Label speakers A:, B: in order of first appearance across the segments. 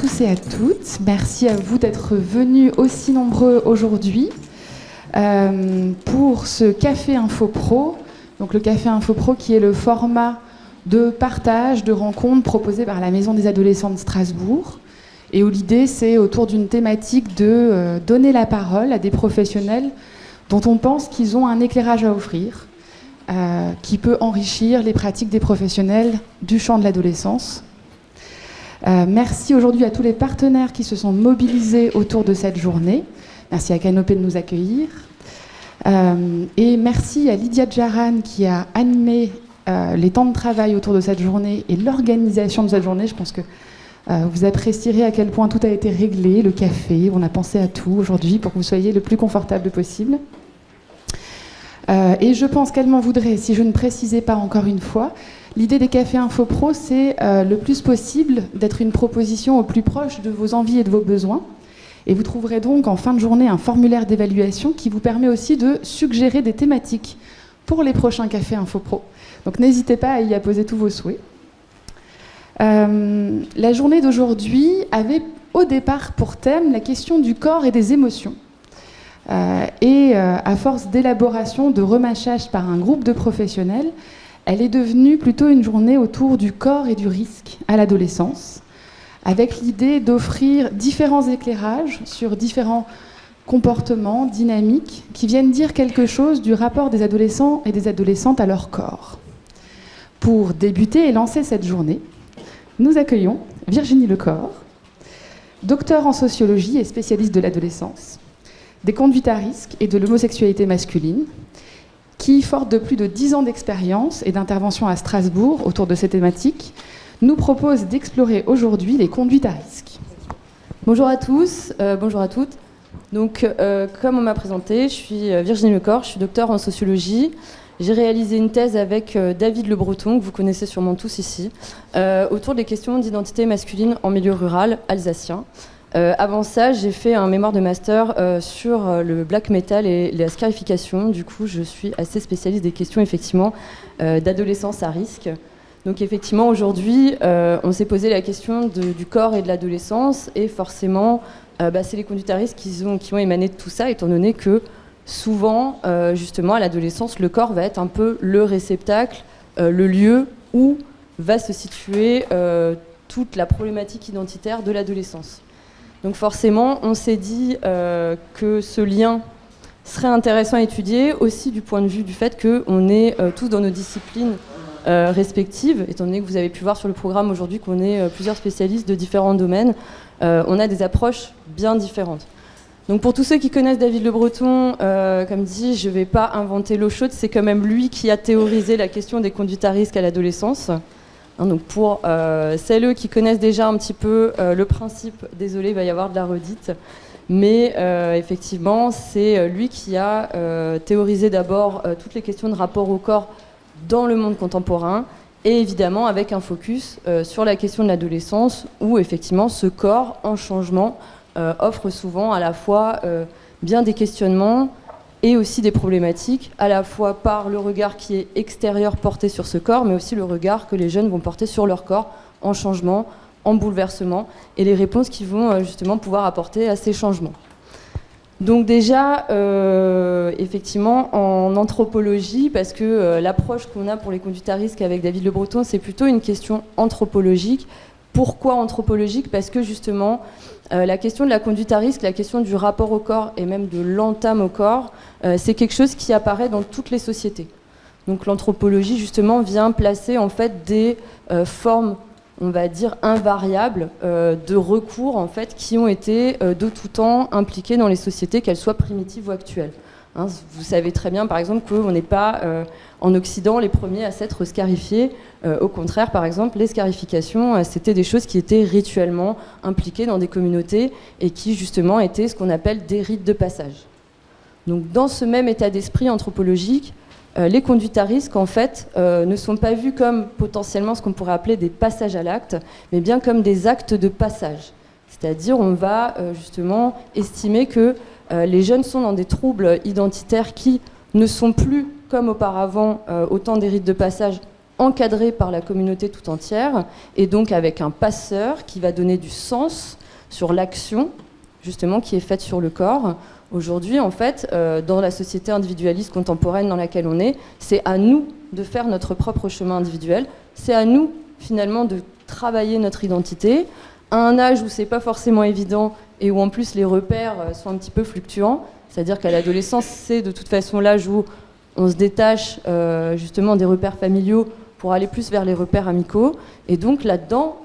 A: tous et à toutes. Merci à vous d'être venus aussi nombreux aujourd'hui pour ce Café Info Pro. Donc le Café Info Pro qui est le format de partage, de rencontres proposé par la Maison des adolescents de Strasbourg. Et où l'idée, c'est autour d'une thématique de donner la parole à des professionnels dont on pense qu'ils ont un éclairage à offrir, qui peut enrichir les pratiques des professionnels du champ de l'adolescence. Merci aujourd'hui à tous les partenaires qui se sont mobilisés autour de cette journée. Merci à Canopé de nous accueillir. Et merci à Lydia Djaran qui a animé les temps de travail autour de cette journée et l'organisation de cette journée. Je pense que vous apprécierez à quel point tout a été réglé, le café, on a pensé à tout aujourd'hui pour que vous soyez le plus confortable possible. Et je pense qu'elle m'en voudrait si je ne précisais pas encore une fois. L'idée des Cafés Info Pro, c'est le plus possible d'être une proposition au plus proche de vos envies et de vos besoins. Et vous trouverez donc en fin de journée un formulaire d'évaluation qui vous permet aussi de suggérer des thématiques pour les prochains Cafés Info Pro. Donc n'hésitez pas à y apposer tous vos souhaits. La journée d'aujourd'hui avait au départ pour thème la question du corps et des émotions. À force d'élaboration, de remâchage par un groupe de professionnels, elle est devenue plutôt une journée autour du corps et du risque à l'adolescence, avec l'idée d'offrir différents éclairages sur différents comportements, dynamiques, qui viennent dire quelque chose du rapport des adolescents et des adolescentes à leur corps. Pour débuter et lancer cette journée, nous accueillons Virginie Lecor, docteur en sociologie et spécialiste de l'adolescence, des conduites à risque et de l'homosexualité masculine, qui, forte de plus de 10 ans d'expérience et d'intervention à Strasbourg autour de ces thématiques, nous propose d'explorer aujourd'hui les conduites à risque.
B: Bonjour à tous, bonjour à toutes. Donc, comme on m'a présenté, je suis Virginie Lecor, je suis docteur en sociologie. J'ai réalisé une thèse avec David Le Breton, que vous connaissez sûrement tous ici, autour des questions d'identité masculine en milieu rural alsacien. Avant ça, j'ai fait un mémoire de master sur le black metal et la scarification. Du coup, je suis assez spécialiste des questions, effectivement, d'adolescence à risque. Donc, effectivement, aujourd'hui, on s'est posé la question du corps et de l'adolescence. Et forcément, c'est les conduites à risque qui ont émané de tout ça, étant donné que souvent, justement, à l'adolescence, le corps va être un peu le réceptacle, le lieu où va se situer toute la problématique identitaire de l'adolescence. Donc forcément, on s'est dit que ce lien serait intéressant à étudier, aussi du point de vue du fait qu'on est tous dans nos disciplines respectives, étant donné que vous avez pu voir sur le programme aujourd'hui qu'on est plusieurs spécialistes de différents domaines, on a des approches bien différentes. Donc pour tous ceux qui connaissent David Le Breton, comme dit, je ne vais pas inventer l'eau chaude, c'est quand même lui qui a théorisé la question des conduites à risque à l'adolescence. Donc pour celles qui connaissent déjà un petit peu le principe, désolé, il va y avoir de la redite, mais effectivement, c'est lui qui a théorisé d'abord toutes les questions de rapport au corps dans le monde contemporain, et évidemment avec un focus sur la question de l'adolescence, où effectivement ce corps en changement offre souvent à la fois bien des questionnements et aussi des problématiques, à la fois par le regard qui est extérieur porté sur ce corps, mais aussi le regard que les jeunes vont porter sur leur corps en changement, en bouleversement, et les réponses qu'ils vont justement pouvoir apporter à ces changements. Donc déjà, effectivement, en anthropologie, parce que l'approche qu'on a pour les conduites à risque avec David Le Breton, c'est plutôt une question anthropologique. Pourquoi anthropologique ? Parce que justement, la question de la conduite à risque, la question du rapport au corps et même de l'entame au corps, c'est quelque chose qui apparaît dans toutes les sociétés. Donc l'anthropologie, justement, vient placer en fait des formes, on va dire, invariables de recours en fait, qui ont été de tout temps impliquées dans les sociétés, qu'elles soient primitives ou actuelles. Hein, vous savez très bien, par exemple, qu'on n'est pas en Occident les premiers à s'être scarifiés. Au contraire, par exemple, les scarifications, c'était des choses qui étaient rituellement impliquées dans des communautés et qui, justement, étaient ce qu'on appelle des rites de passage. Donc, dans ce même état d'esprit anthropologique, les conduites à risque, en fait, ne sont pas vues comme potentiellement ce qu'on pourrait appeler des passages à l'acte, mais bien comme des actes de passage. C'est-à-dire, on va justement estimer que les jeunes sont dans des troubles identitaires qui ne sont plus, comme auparavant, autant des rites de passage encadré par la communauté tout entière, et donc avec un passeur qui va donner du sens sur l'action, justement, qui est faite sur le corps. Aujourd'hui, en fait, dans la société individualiste contemporaine dans laquelle on est, c'est à nous de faire notre propre chemin individuel, c'est à nous, finalement, de travailler notre identité, à un âge où c'est pas forcément évident, et où en plus les repères sont un petit peu fluctuants, c'est-à-dire qu'à l'adolescence, c'est de toute façon l'âge où on se détache justement des repères familiaux pour aller plus vers les repères amicaux, et donc là-dedans,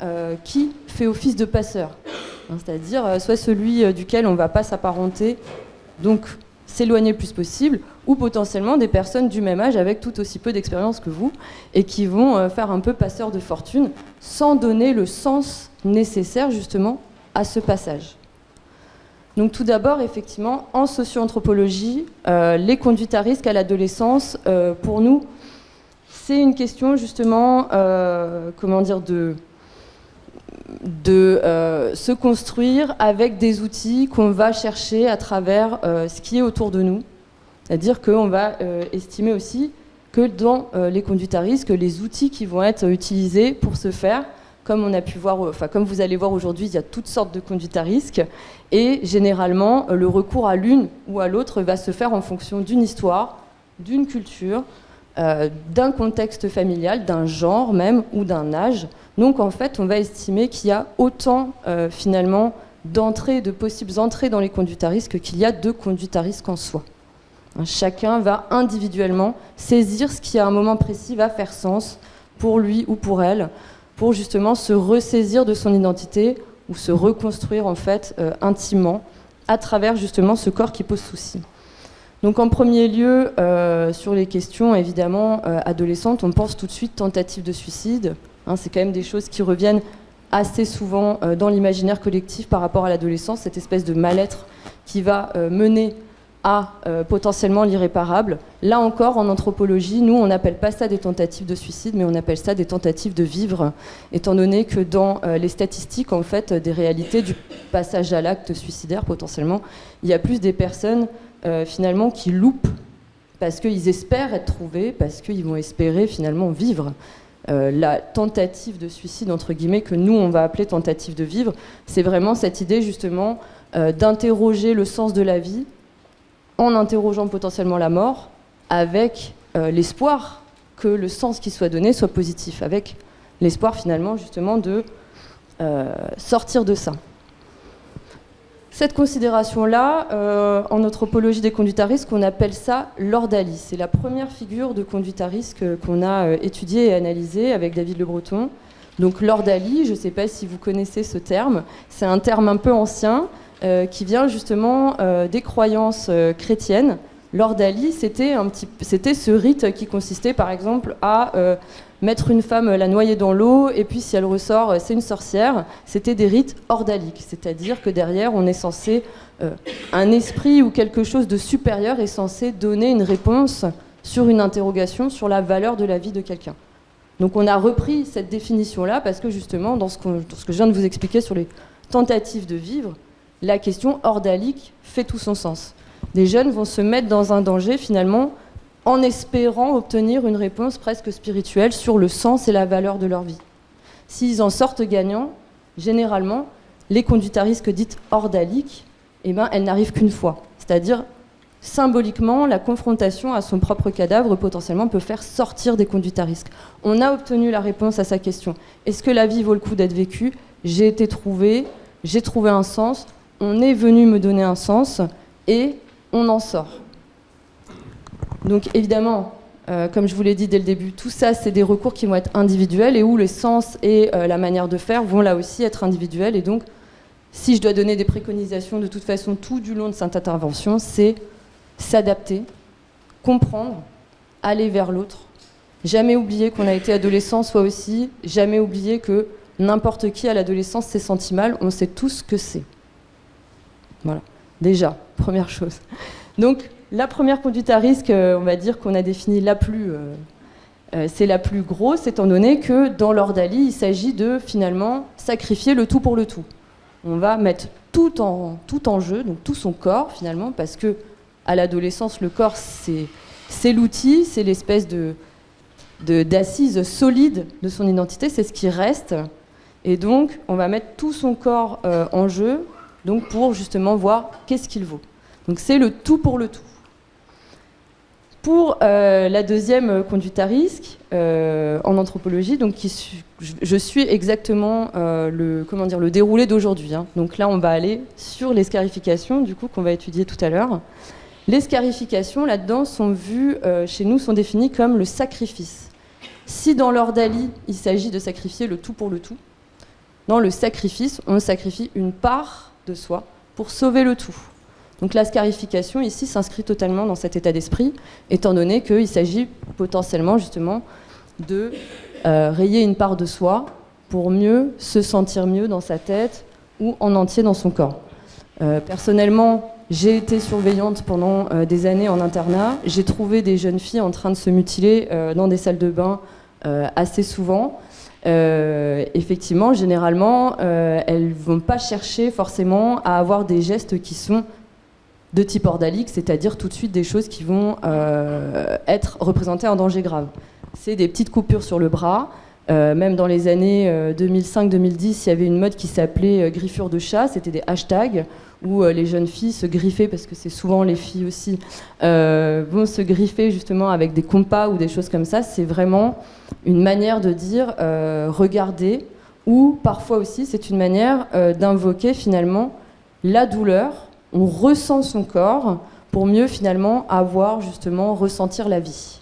B: qui fait office de passeur, c'est-à-dire soit celui duquel on ne va pas s'apparenter, donc s'éloigner le plus possible, ou potentiellement des personnes du même âge avec tout aussi peu d'expérience que vous, et qui vont faire un peu passeur de fortune, sans donner le sens nécessaire justement à ce passage. Donc tout d'abord, effectivement, en socio-anthropologie, les conduites à risque à l'adolescence, pour nous, c'est une question justement, de se construire avec des outils qu'on va chercher à travers ce qui est autour de nous. C'est-à-dire qu'on va estimer aussi que dans les conduites à risque, les outils qui vont être utilisés pour ce faire, comme on a pu voir, comme vous allez voir aujourd'hui, il y a toutes sortes de conduites à risque, et généralement, le recours à l'une ou à l'autre va se faire en fonction d'une histoire, d'une culture, d'un contexte familial, d'un genre même, ou d'un âge. Donc en fait, on va estimer qu'il y a autant finalement de possibles entrées dans les conduites à risque qu'il y a de conduites à risque en soi. Chacun va individuellement saisir ce qui à un moment précis va faire sens pour lui ou pour elle, pour justement se ressaisir de son identité ou se reconstruire en fait intimement à travers justement ce corps qui pose souci. Donc en premier lieu, sur les questions évidemment adolescentes, on pense tout de suite tentative de suicide. C'est quand même des choses qui reviennent assez souvent dans l'imaginaire collectif par rapport à l'adolescence, cette espèce de mal-être qui va mener à potentiellement l'irréparable. Là encore, en anthropologie, nous, on n'appelle pas ça des tentatives de suicide, mais on appelle ça des tentatives de vivre, étant donné que dans les statistiques, en fait, des réalités du passage à l'acte suicidaire, potentiellement, il y a plus des personnes, finalement, qui loupent parce qu'ils espèrent être trouvés, parce qu'ils vont espérer, finalement, vivre. La tentative de suicide, entre guillemets, que nous, on va appeler tentative de vivre, c'est vraiment cette idée, justement, d'interroger le sens de la vie, en interrogeant potentiellement la mort, avec l'espoir que le sens qui soit donné soit positif, avec l'espoir finalement justement de sortir de ça. Cette considération-là, en anthropologie des conduites à risque, on appelle ça l'ordalie. C'est la première figure de conduite à risque qu'on a étudiée et analysée avec David Le Breton. Donc l'ordalie, je ne sais pas si vous connaissez ce terme, c'est un terme un peu ancien, qui vient justement des croyances chrétiennes. L'ordalie, c'était ce rite qui consistait par exemple à mettre une femme, la noyer dans l'eau, et puis si elle ressort, c'est une sorcière. C'était des rites ordaliques, c'est-à-dire que derrière, on est censé, un esprit ou quelque chose de supérieur est censé donner une réponse sur une interrogation sur la valeur de la vie de quelqu'un. Donc on a repris cette définition-là parce que justement, dans ce que je viens de vous expliquer sur les tentatives de vivre, la question ordalique fait tout son sens. Les jeunes vont se mettre dans un danger finalement en espérant obtenir une réponse presque spirituelle sur le sens et la valeur de leur vie. S'ils en sortent gagnants, généralement, les conduites à risque dites ordaliques, elles n'arrivent qu'une fois. C'est-à-dire, symboliquement, la confrontation à son propre cadavre potentiellement peut faire sortir des conduites à risque. On a obtenu la réponse à sa question. Est-ce que la vie vaut le coup d'être vécue ? J'ai été trouvé, j'ai trouvé un sens, on est venu me donner un sens et on en sort. Donc évidemment, comme je vous l'ai dit dès le début, tout ça c'est des recours qui vont être individuels et où les sens et la manière de faire vont là aussi être individuels. Et donc, si je dois donner des préconisations de toute façon tout du long de cette intervention, c'est s'adapter, comprendre, aller vers l'autre. Jamais oublier qu'on a été adolescent, soit aussi, jamais oublier que n'importe qui à l'adolescence s'est senti mal, on sait tous ce que c'est. Voilà, déjà, première chose. Donc, la première conduite à risque, on va dire qu'on a défini c'est la plus grosse, étant donné que dans l'ordalie, il s'agit de finalement sacrifier le tout pour le tout. On va mettre tout en jeu, donc tout son corps finalement, parce que à l'adolescence, le corps c'est l'outil, c'est l'espèce de d'assise solide de son identité, c'est ce qui reste. Et donc, on va mettre tout son corps en jeu, donc pour justement voir qu'est-ce qu'il vaut. Donc c'est le tout pour le tout. Pour la deuxième conduite à risque en anthropologie, donc je suis exactement le déroulé d'aujourd'hui. Hein. Donc là, on va aller sur les scarifications, du coup, qu'on va étudier tout à l'heure. Les scarifications, là-dedans, sont vues, chez nous, sont définies comme le sacrifice. Si dans l'ordalie, il s'agit de sacrifier le tout pour le tout, dans le sacrifice, on sacrifie une part de soi pour sauver le tout. Donc la scarification, ici, s'inscrit totalement dans cet état d'esprit, étant donné qu'il s'agit potentiellement, justement, de rayer une part de soi pour mieux se sentir mieux dans sa tête ou en entier dans son corps. Personnellement, j'ai été surveillante pendant des années en internat. J'ai trouvé des jeunes filles en train de se mutiler dans des salles de bain assez souvent. Effectivement, généralement, elles ne vont pas chercher forcément à avoir des gestes qui sont de type ordalique, c'est-à-dire tout de suite des choses qui vont être représentées en danger grave. C'est des petites coupures sur le bras. Même dans les années 2005-2010, il y avait une mode qui s'appelait griffure de chat. C'était des hashtags où les jeunes filles se griffaient, parce que c'est souvent les filles aussi, vont se griffer justement avec des compas ou des choses comme ça. C'est vraiment une manière de dire regardez, ou parfois aussi c'est une manière d'invoquer finalement la douleur. On ressent son corps pour mieux finalement avoir justement ressentir la vie.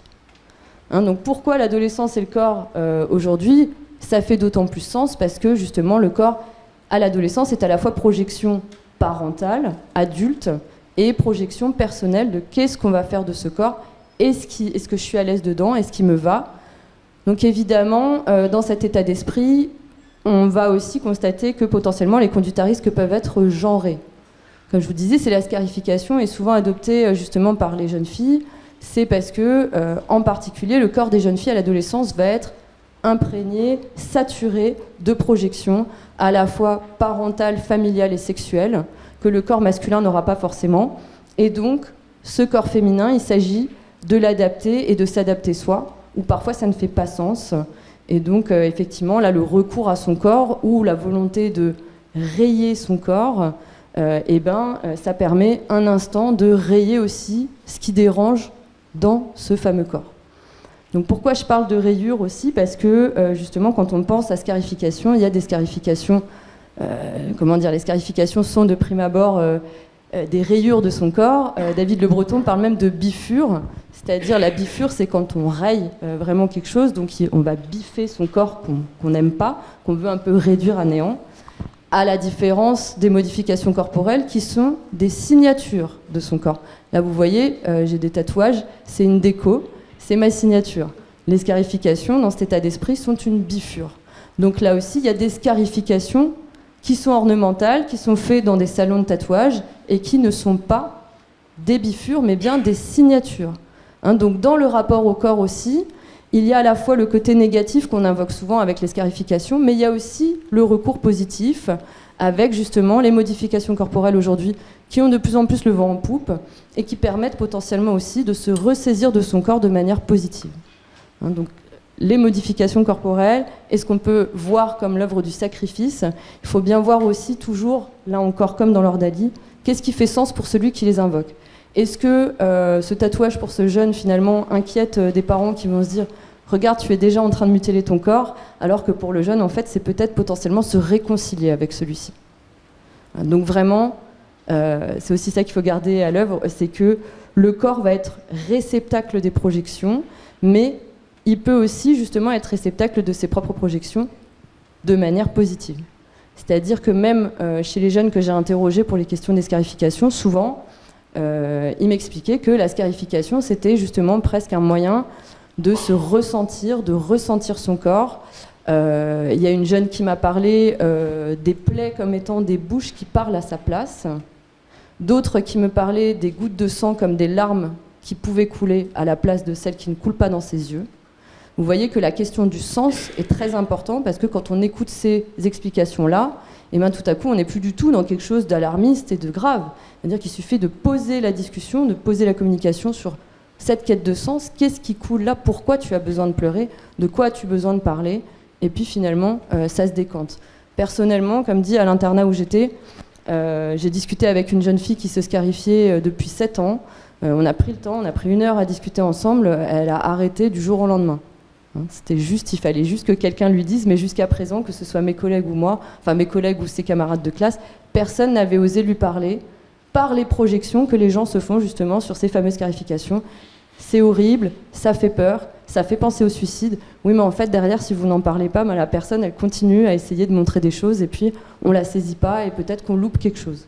B: Hein, donc pourquoi l'adolescence et le corps aujourd'hui, ça fait d'autant plus sens parce que justement le corps à l'adolescence est à la fois projection parentale, adulte, et projection personnelle de qu'est-ce qu'on va faire de ce corps, est-ce que je suis à l'aise dedans, est-ce qu'il me va. Donc évidemment, dans cet état d'esprit, on va aussi constater que potentiellement les conduites à risque peuvent être genrées. Comme je vous disais, c'est la scarification est souvent adoptée justement par les jeunes filles. C'est parce que, en particulier, le corps des jeunes filles à l'adolescence va être imprégné, saturé de projections, à la fois parentales, familiales et sexuelles, que le corps masculin n'aura pas forcément. Et donc, ce corps féminin, il s'agit de l'adapter et de s'adapter soi, ou parfois ça ne fait pas sens. Et donc, effectivement, là, le recours à son corps ou la volonté de rayer son corps, ça permet un instant de rayer aussi ce qui dérange dans ce fameux corps. Donc pourquoi je parle de rayures aussi ? Parce que justement quand on pense à scarification, il y a des scarifications, les scarifications sont de prime abord des rayures de son corps. David Le Breton parle même de bifure, c'est-à-dire la bifure c'est quand on raye vraiment quelque chose, donc on va biffer son corps qu'on n'aime pas, qu'on veut un peu réduire à néant. À la différence des modifications corporelles qui sont des signatures de son corps. Là, vous voyez, j'ai des tatouages, c'est une déco, c'est ma signature. Les scarifications, dans cet état d'esprit, sont une bifure. Donc là aussi, il y a des scarifications qui sont ornementales, qui sont faites dans des salons de tatouage et qui ne sont pas des bifures, mais bien des signatures. Hein, donc dans le rapport au corps aussi, il y a à la fois le côté négatif qu'on invoque souvent avec les scarifications, mais il y a aussi le recours positif avec justement les modifications corporelles aujourd'hui qui ont de plus en plus le vent en poupe et qui permettent potentiellement aussi de se ressaisir de son corps de manière positive. Hein, donc les modifications corporelles, est-ce qu'on peut voir comme l'œuvre du sacrifice ? Il faut bien voir aussi toujours, là encore comme dans l'ordalie, qu'est-ce qui fait sens pour celui qui les invoque ? Est-ce que ce tatouage pour ce jeune finalement inquiète des parents qui vont se dire « Regarde, tu es déjà en train de mutiler ton corps », alors que pour le jeune, en fait, c'est peut-être potentiellement se réconcilier avec celui-ci. Donc vraiment, c'est aussi ça qu'il faut garder à l'œuvre, c'est que le corps va être réceptacle des projections, mais il peut aussi justement être réceptacle de ses propres projections de manière positive. C'est-à-dire que même chez les jeunes que j'ai interrogés pour les questions des scarifications, souvent, il m'expliquait que la scarification, c'était justement presque un moyen de se ressentir, de ressentir son corps. Il y a une jeune qui m'a parlé des plaies comme étant des bouches qui parlent à sa place, d'autres qui me parlaient des gouttes de sang comme des larmes qui pouvaient couler à la place de celles qui ne coulent pas dans ses yeux. Vous voyez que la question du sens est très importante parce que quand on écoute ces explications-là, et bien tout à coup, on n'est plus du tout dans quelque chose d'alarmiste et de grave. C'est-à-dire qu'il suffit de poser la discussion, de poser la communication sur cette quête de sens, qu'est-ce qui coule là, pourquoi tu as besoin de pleurer, de quoi as-tu besoin de parler, et puis finalement, ça se décante. Personnellement, comme dit, à l'internat où j'étais, j'ai discuté avec une jeune fille qui se scarifiait depuis 7 ans. On a pris le temps, on a pris 1 heure à discuter ensemble, elle a arrêté du jour au lendemain. C'était juste, il fallait juste que quelqu'un lui dise, mais jusqu'à présent, que ce soit mes collègues ou moi, enfin mes collègues ou ses camarades de classe, personne n'avait osé lui parler par les projections que les gens se font justement sur ces fameuses scarifications. C'est horrible, ça fait peur, ça fait penser au suicide. Oui, mais en fait, derrière, si vous n'en parlez pas, la personne, elle continue à essayer de montrer des choses et puis on la saisit pas et peut-être qu'on loupe quelque chose.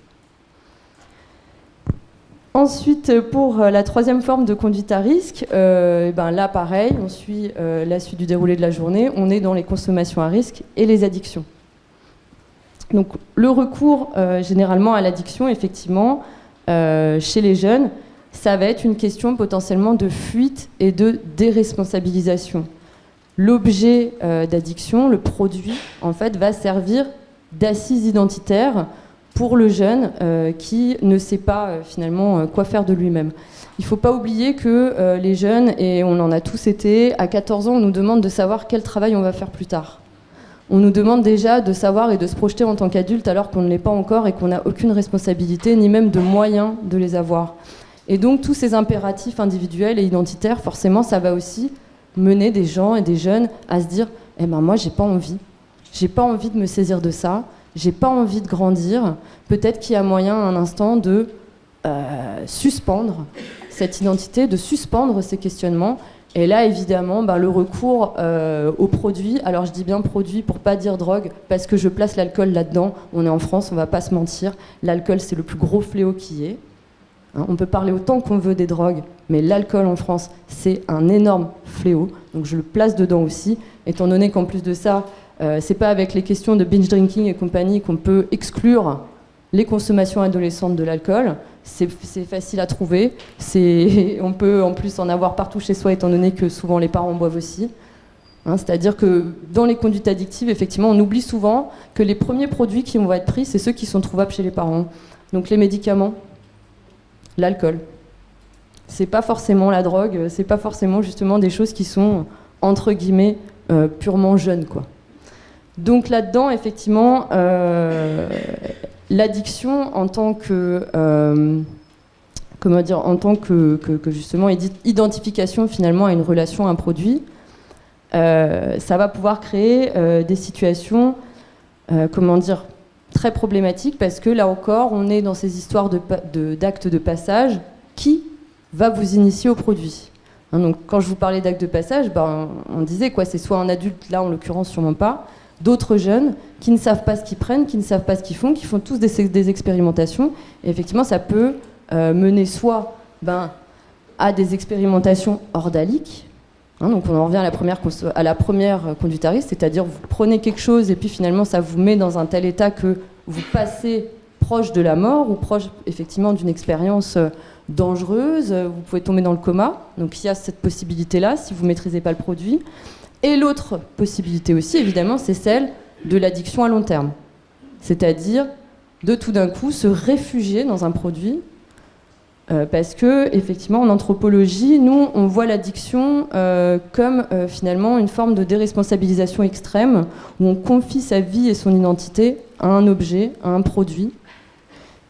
B: Ensuite, pour la 3e forme de conduite à risque, là, pareil, on suit la suite du déroulé de la journée. On est dans les consommations à risque et les addictions. Donc, le recours généralement à l'addiction, effectivement, chez les jeunes, ça va être une question potentiellement de fuite et de déresponsabilisation. L'objet d'addiction, le produit, en fait, va servir d'assise identitaire pour le jeune qui ne sait pas finalement quoi faire de lui-même. Il ne faut pas oublier que les jeunes, et on en a tous été, à 14 ans, on nous demande de savoir quel travail on va faire plus tard. On nous demande déjà de savoir et de se projeter en tant qu'adulte alors qu'on ne l'est pas encore et qu'on n'a aucune responsabilité, ni même de moyens de les avoir. Et donc tous ces impératifs individuels et identitaires, forcément, ça va aussi mener des gens et des jeunes à se dire « moi, j'ai pas envie de me saisir de ça, j'ai pas envie de grandir, peut-être qu'il y a moyen un instant de suspendre cette identité, de suspendre ces questionnements. » Et là, évidemment, le recours aux produits, alors je dis bien produits pour pas dire drogue, parce que je place l'alcool là-dedans. On est en France, on va pas se mentir. L'alcool, c'est le plus gros fléau qui est. On peut parler autant qu'on veut des drogues, mais l'alcool en France, c'est un énorme fléau. Donc je le place dedans aussi, étant donné qu'en plus de ça, c'est pas avec les questions de binge drinking et compagnie qu'on peut exclure les consommations adolescentes de l'alcool. C'est facile à trouver. On peut en plus en avoir partout chez soi, étant donné que souvent les parents boivent aussi. C'est-à-dire que dans les conduites addictives, effectivement, on oublie souvent que les premiers produits qui vont être pris, c'est ceux qui sont trouvables chez les parents. Donc les médicaments, l'alcool. C'est pas forcément la drogue, c'est pas forcément justement des choses qui sont, entre guillemets, purement jeunes, quoi. Donc là-dedans, effectivement, l'addiction en tant que, justement identification finalement à une relation, à un produit, ça va pouvoir créer des situations, très problématiques, parce que là encore, on est dans ces histoires d'actes de passage qui va vous initier au produit. Donc quand je vous parlais d'actes de passage, on disait quoi, c'est soit un adulte, là en l'occurrence sûrement pas, d'autres jeunes qui ne savent pas ce qu'ils prennent, qui ne savent pas ce qu'ils font, qui font tous des expérimentations. Et effectivement, ça peut mener soit à des expérimentations ordaliques. Donc on en revient à la première conduite à risque, c'est-à-dire vous prenez quelque chose et puis finalement ça vous met dans un tel état que vous passez proche de la mort ou proche effectivement d'une expérience dangereuse, vous pouvez tomber dans le coma. Donc il y a cette possibilité-là si vous ne maîtrisez pas le produit. Et l'autre possibilité aussi, évidemment, c'est celle de l'addiction à long terme. C'est-à-dire de tout d'un coup se réfugier dans un produit parce que, effectivement, en anthropologie, nous, on voit l'addiction comme finalement une forme de déresponsabilisation extrême où on confie sa vie et son identité à un objet, à un produit,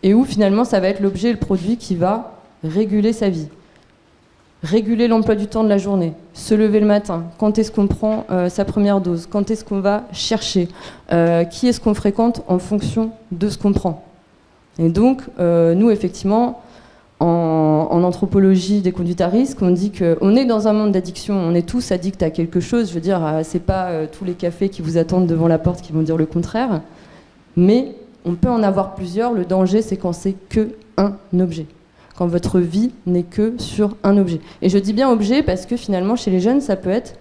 B: et où finalement ça va être l'objet et le produit qui va réguler sa vie. Réguler l'emploi du temps de la journée, se lever le matin, quand est-ce qu'on prend sa première dose, quand est-ce qu'on va chercher, qui est-ce qu'on fréquente en fonction de ce qu'on prend. Et donc, nous, effectivement, en anthropologie des conduites à risque, on dit qu'on est dans un monde d'addiction, on est tous addicts à quelque chose, je veux dire, c'est pas tous les cafés qui vous attendent devant la porte qui vont dire le contraire, mais on peut en avoir plusieurs, le danger c'est quand c'est qu'un objet. Quand votre vie n'est que sur un objet. Et je dis bien objet parce que finalement, chez les jeunes, ça peut être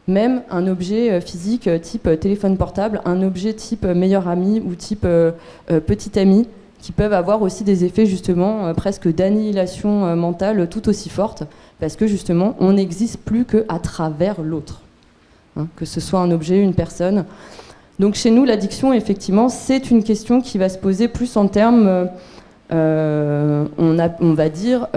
B: même un objet physique type téléphone portable, un objet type meilleur ami ou type petit ami, qui peuvent avoir aussi des effets justement presque d'annihilation mentale tout aussi forte, parce que justement, on n'existe plus qu'à travers l'autre. Que ce soit un objet, une personne. Donc chez nous, l'addiction, effectivement, c'est une question qui va se poser plus en termes on va dire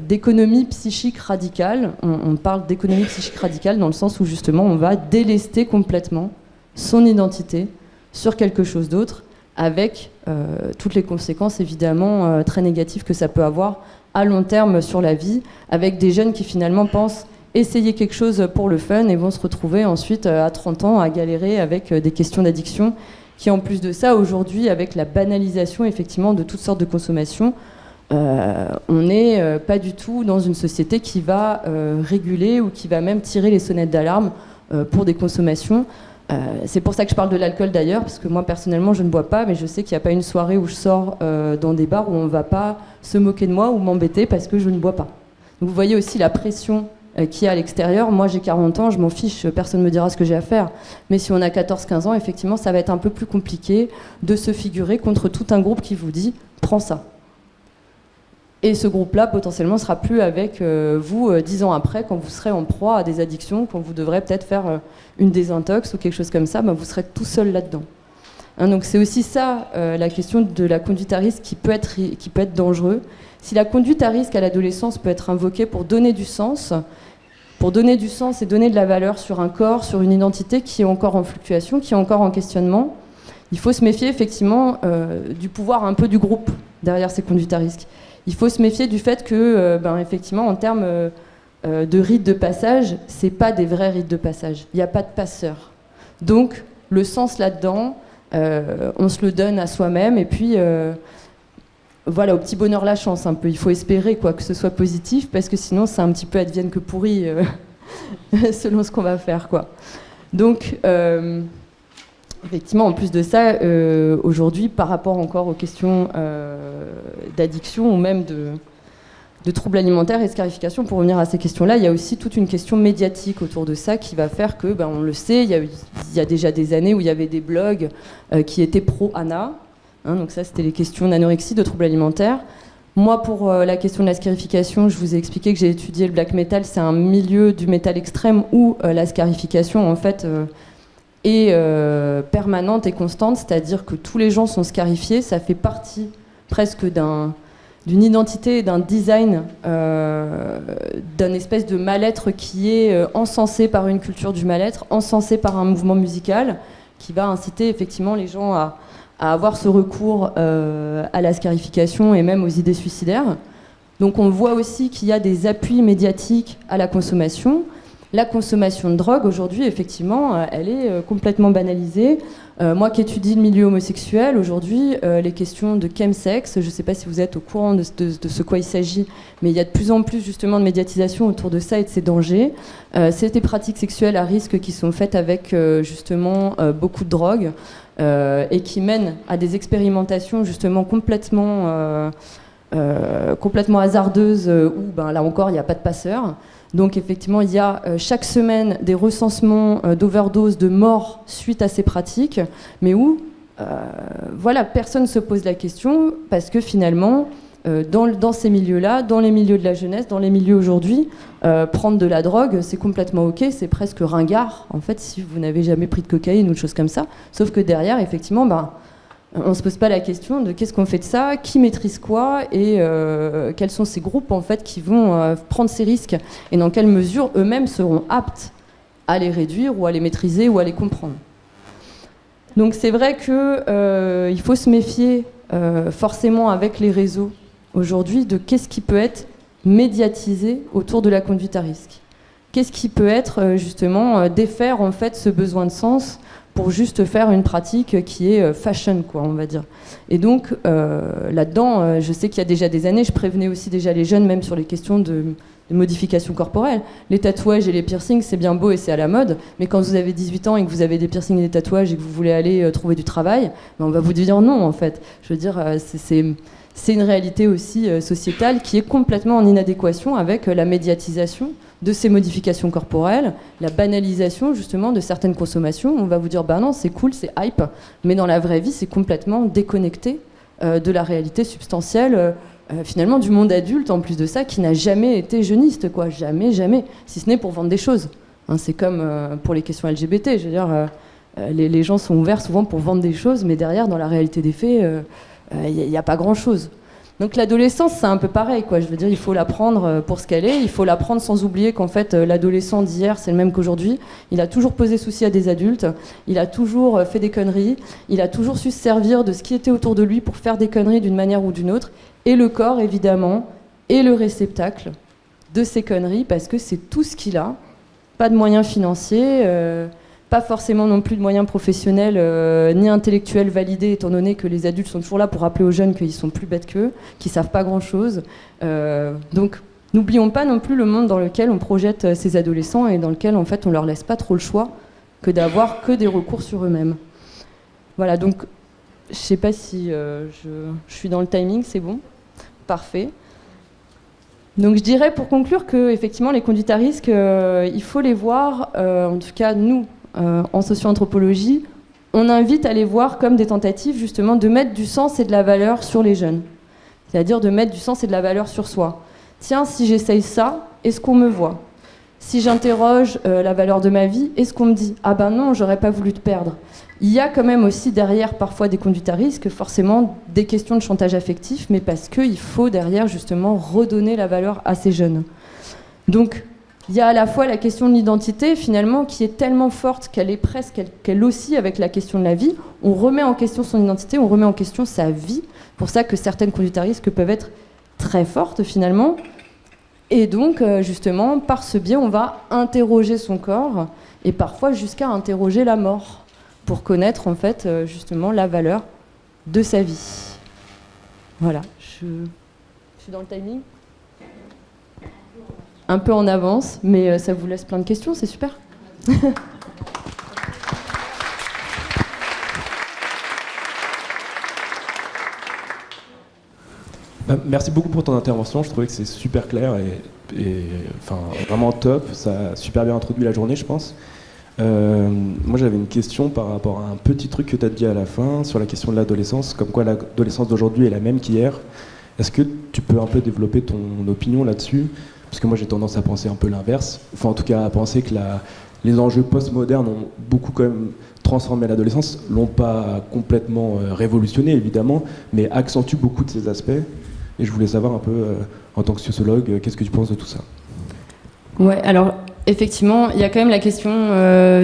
B: d'économie psychique radicale. On parle d'économie psychique radicale dans le sens où justement on va délester complètement son identité sur quelque chose d'autre, avec toutes les conséquences évidemment très négatives que ça peut avoir à long terme sur la vie, avec des jeunes qui finalement pensent essayer quelque chose pour le fun et vont se retrouver ensuite à 30 ans à galérer avec des questions d'addiction qui, en plus de ça, aujourd'hui, avec la banalisation effectivement de toutes sortes de consommations, on n'est pas du tout dans une société qui va réguler ou qui va même tirer les sonnettes d'alarme pour des consommations. C'est pour ça que je parle de l'alcool d'ailleurs, parce que moi personnellement je ne bois pas, mais je sais qu'il n'y a pas une soirée où je sors dans des bars où on ne va pas se moquer de moi ou m'embêter parce que je ne bois pas. Donc vous voyez aussi la pression qu'il y a à l'extérieur. Moi j'ai 40 ans, je m'en fiche, personne ne me dira ce que j'ai à faire. Mais si on a 14-15 ans, effectivement ça va être un peu plus compliqué de se figurer contre tout un groupe qui vous dit « prends ça ». Et ce groupe-là, potentiellement, sera plus avec vous 10 ans après, quand vous serez en proie à des addictions, quand vous devrez peut-être faire une désintox ou quelque chose comme ça, vous serez tout seul là-dedans. Hein, donc c'est aussi ça, la question de la conduite à risque qui peut être dangereux. Si la conduite à risque à l'adolescence peut être invoquée pour donner du sens et donner de la valeur sur un corps, sur une identité qui est encore en fluctuation, qui est encore en questionnement, il faut se méfier effectivement du pouvoir un peu du groupe derrière ces conduites à risque. Il faut se méfier du fait que, effectivement, en termes de rites de passage, c'est pas des vrais rites de passage. Il n'y a pas de passeur. Donc, le sens là-dedans, on se le donne à soi-même, et puis, voilà, au petit bonheur la chance un peu. Il faut espérer que ce soit positif, parce que sinon, c'est un petit peu advienne que pourri, selon ce qu'on va faire, quoi. Donc, effectivement, en plus de ça, aujourd'hui, par rapport encore aux questions d'addiction ou même de troubles alimentaires et de scarification, pour revenir à ces questions-là, il y a aussi toute une question médiatique autour de ça qui va faire que, on le sait, il y a déjà des années où il y avait des blogs qui étaient pro-ANA. Hein, donc ça, c'était les questions d'anorexie, de troubles alimentaires. Moi, pour la question de la scarification, je vous ai expliqué que j'ai étudié le black metal. C'est un milieu du métal extrême où la scarification, en fait... est permanente et constante, c'est-à-dire que tous les gens sont scarifiés, ça fait partie presque d'une identité et d'un design, d'un espèce de mal-être qui est encensé par une culture du mal-être, encensé par un mouvement musical qui va inciter effectivement les gens à avoir ce recours à la scarification et même aux idées suicidaires. Donc on voit aussi qu'il y a des appuis médiatiques à la consommation. La consommation de drogue, aujourd'hui, effectivement, elle est complètement banalisée. Moi qui étudie le milieu homosexuel, aujourd'hui, les questions de chemsex, je ne sais pas si vous êtes au courant de ce quoi il s'agit, mais il y a de plus en plus, justement, de médiatisation autour de ça et de ses dangers. C'est des pratiques sexuelles à risque qui sont faites avec, justement, beaucoup de drogue et qui mènent à des expérimentations, justement, complètement hasardeuses, où, là encore, il n'y a pas de passeur. Donc effectivement, il y a chaque semaine des recensements d'overdose, de morts suite à ces pratiques, mais où personne ne se pose la question, parce que finalement, dans ces milieux-là, dans les milieux de la jeunesse, dans les milieux aujourd'hui, prendre de la drogue, c'est complètement ok, c'est presque ringard, en fait, si vous n'avez jamais pris de cocaïne ou de choses comme ça. Sauf que derrière, effectivement, on ne se pose pas la question de qu'est-ce qu'on fait de ça, qui maîtrise quoi et quels sont ces groupes en fait qui vont prendre ces risques et dans quelle mesure eux-mêmes seront aptes à les réduire ou à les maîtriser ou à les comprendre. Donc c'est vrai qu'il faut se méfier forcément avec les réseaux aujourd'hui de qu'est-ce qui peut être médiatisé autour de la conduite à risque. Qu'est-ce qui peut être justement défaire en fait ce besoin de sens pour juste faire une pratique qui est fashion, on va dire. Et donc, là-dedans, je sais qu'il y a déjà des années, je prévenais aussi déjà les jeunes, même sur les questions de modification corporelle. Les tatouages et les piercings, c'est bien beau et c'est à la mode, mais quand vous avez 18 ans et que vous avez des piercings et des tatouages et que vous voulez aller trouver du travail, on va vous dire non, en fait. Je veux dire, c'est une réalité aussi sociétale qui est complètement en inadéquation avec la médiatisation de ces modifications corporelles, la banalisation justement de certaines consommations. On va vous dire non, c'est cool, c'est hype, mais dans la vraie vie, c'est complètement déconnecté de la réalité substantielle, finalement du monde adulte en plus de ça, qui n'a jamais été jeuniste, jamais, si ce n'est pour vendre des choses. Hein, c'est comme pour les questions LGBT, je veux dire, les gens sont ouverts souvent pour vendre des choses, mais derrière, dans la réalité des faits, il n'y a pas grand-chose. Donc l'adolescence, c'est un peu pareil, quoi. Je veux dire, il faut la prendre pour ce qu'elle est. Il faut la prendre sans oublier qu'en fait, l'adolescent d'hier, c'est le même qu'aujourd'hui. Il a toujours posé souci à des adultes. Il a toujours fait des conneries. Il a toujours su se servir de ce qui était autour de lui pour faire des conneries d'une manière ou d'une autre. Et le corps, évidemment, est le réceptacle de ces conneries parce que c'est tout ce qu'il a. Pas de moyens financiers, pas forcément non plus de moyens professionnels ni intellectuels validés, étant donné que les adultes sont toujours là pour rappeler aux jeunes qu'ils sont plus bêtes qu'eux, qu'ils savent pas grand-chose. Donc, n'oublions pas non plus le monde dans lequel on projette ces adolescents et dans lequel, en fait, on leur laisse pas trop le choix que d'avoir que des recours sur eux-mêmes. Voilà, donc, je sais pas si je suis dans le timing, c'est bon ? Parfait. Donc je dirais pour conclure que effectivement les conduites à risque, il faut les voir, en tout cas nous, en socio-anthropologie, on invite à les voir comme des tentatives justement de mettre du sens et de la valeur sur les jeunes. C'est-à-dire de mettre du sens et de la valeur sur soi. Tiens, si j'essaye ça, est-ce qu'on me voit ? Si j'interroge la valeur de ma vie, est-ce qu'on me dit « Ah ben non, j'aurais pas voulu te perdre ». Il y a quand même aussi derrière parfois des conduites à risque, forcément des questions de chantage affectif, mais parce qu'il faut derrière justement redonner la valeur à ces jeunes. Donc il y a à la fois la question de l'identité finalement qui est tellement forte qu'elle est presque, qu'elle oscille avec la question de la vie. On remet en question son identité, on remet en question sa vie. C'est pour ça que certaines conduites à risque peuvent être très fortes finalement. Et donc justement par ce biais on va interroger son corps et parfois jusqu'à interroger la mort, pour connaître en fait justement la valeur de sa vie. Voilà, je suis dans le timing. Un peu en avance, mais ça vous laisse plein de questions, c'est super.
C: Merci beaucoup pour ton intervention, je trouvais que c'est super clair et enfin, vraiment top, ça a super bien introduit la journée je pense. Moi j'avais une question par rapport à un petit truc que tu as dit à la fin sur la question de l'adolescence, comme quoi l'adolescence d'aujourd'hui est la même qu'hier. Est-ce que tu peux un peu développer ton opinion là-dessus ? Parce que moi j'ai tendance à penser un peu l'inverse, enfin en tout cas à penser que les enjeux post-modernes ont beaucoup quand même transformé l'adolescence, l'ont pas complètement révolutionné évidemment, mais accentuent beaucoup de ces aspects. Et je voulais savoir un peu, en tant que sociologue, qu'est-ce que tu penses de tout ça ?
B: Ouais, alors effectivement, il y a quand même la question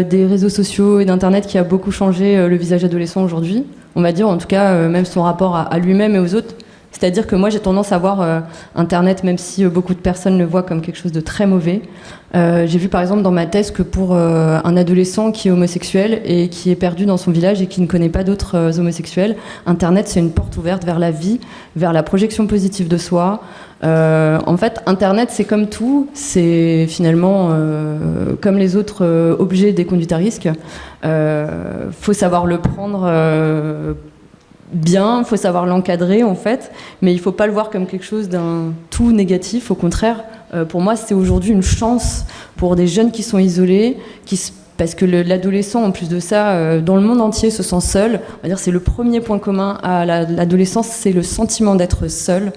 B: des réseaux sociaux et d'Internet qui a beaucoup changé le visage adolescent aujourd'hui. On va dire, en tout cas, même son rapport à lui-même et aux autres. C'est-à-dire que moi, j'ai tendance à voir Internet, même si beaucoup de personnes le voient comme quelque chose de très mauvais. J'ai vu par exemple dans ma thèse que pour un adolescent qui est homosexuel et qui est perdu dans son village et qui ne connaît pas d'autres homosexuels, Internet, c'est une porte ouverte vers la vie, vers la projection positive de soi. En fait, Internet, c'est comme tout, c'est finalement comme les autres objets des conduites à risque. Faut savoir le prendre bien, il faut savoir l'encadrer en fait, mais il ne faut pas le voir comme quelque chose d'un tout négatif. Au contraire, pour moi, c'est aujourd'hui une chance pour des jeunes qui sont isolés, parce que l'adolescent, en plus de ça, dans le monde entier, se sent seul. On va dire c'est le premier point commun à l'adolescence, c'est le sentiment d'être seul.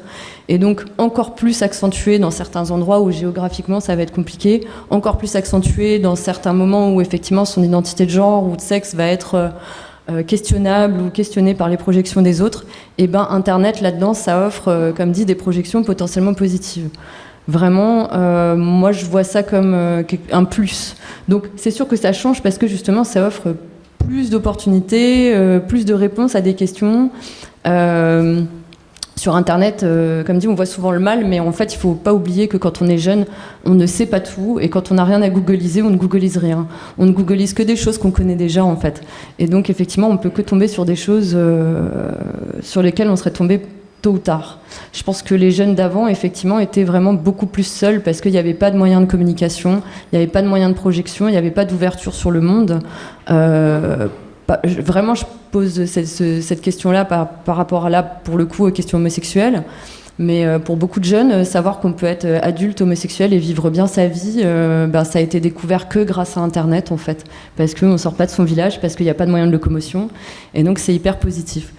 B: Et donc encore plus accentué dans certains endroits où géographiquement ça va être compliqué, encore plus accentué dans certains moments où effectivement son identité de genre ou de sexe va être questionnable ou questionné par les projections des autres, et ben Internet là-dedans ça offre, comme dit, des projections potentiellement positives. Vraiment, moi je vois ça comme un plus. Donc c'est sûr que ça change parce que justement ça offre plus d'opportunités, plus de réponses à des questions. Sur Internet, comme dit, on voit souvent le mal, mais en fait, il ne faut pas oublier que quand on est jeune, on ne sait pas tout, et quand on n'a rien à googliser, on ne googleise rien. On ne googleise que des choses qu'on connaît déjà, en fait. Et donc, effectivement, on ne peut que tomber sur des choses sur lesquelles on serait tombé tôt ou tard. Je pense que les jeunes d'avant, effectivement, étaient vraiment beaucoup plus seuls, parce qu'il n'y avait pas de moyens de communication, il n'y avait pas de moyens de projection, il n'y avait pas d'ouverture sur le monde. Vraiment, je pose cette question-là par rapport à, là, pour le coup, aux questions homosexuelles. Mais pour beaucoup de jeunes, savoir qu'on peut être adulte homosexuel et vivre bien sa vie, ça a été découvert que grâce à Internet, en fait. Parce qu'on ne sort pas de son village, parce qu'il n'y a pas de moyens de locomotion. Et donc, c'est hyper positif.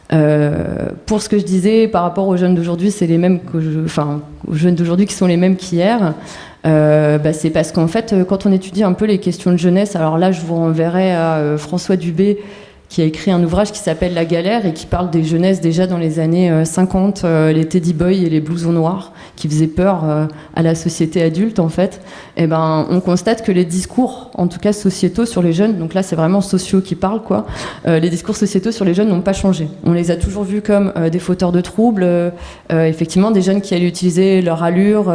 B: Pour ce que je disais, par rapport aux jeunes d'aujourd'hui, c'est les mêmes aux jeunes d'aujourd'hui qui sont les mêmes qu'hier. C'est parce qu'en fait, quand on étudie un peu les questions de jeunesse, alors là, je vous renverrai à François Dubé, qui a écrit un ouvrage qui s'appelle La Galère et qui parle des jeunesses déjà dans les années 50, les teddy boys et les blousons noirs qui faisaient peur à la société adulte en fait. Et ben, on constate que les discours, en tout cas sociétaux sur les jeunes, donc là c'est vraiment sociaux qui parlent quoi, les discours sociétaux sur les jeunes n'ont pas changé. On les a toujours vus comme des fauteurs de troubles, effectivement des jeunes qui allaient utiliser leur allure,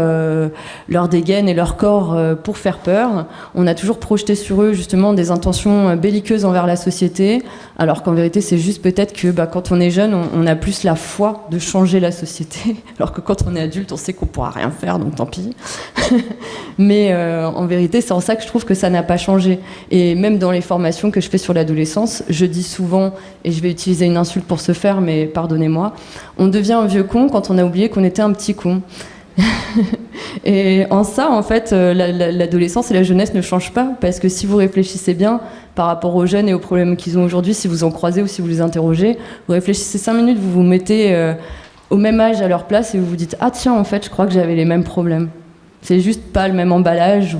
B: leur dégaine et leur corps pour faire peur. On a toujours projeté sur eux justement des intentions belliqueuses envers la société, alors qu'en vérité c'est juste peut-être que quand on est jeune on a plus la foi de changer la société, alors que quand on est adulte on sait qu'on pourra rien faire donc tant pis. Mais en vérité c'est en ça que je trouve que ça n'a pas changé. Et même dans les formations que je fais sur l'adolescence, je dis souvent, et je vais utiliser une insulte pour ce faire mais pardonnez-moi, on devient un vieux con quand on a oublié qu'on était un petit con. Et en ça, en fait, l'adolescence et la jeunesse ne changent pas, parce que si vous réfléchissez bien par rapport aux jeunes et aux problèmes qu'ils ont aujourd'hui, si vous en croisez ou si vous les interrogez, vous réfléchissez 5 minutes, vous vous mettez au même âge à leur place et vous vous dites « Ah tiens, en fait, je crois que j'avais les mêmes problèmes. C'est juste pas le même emballage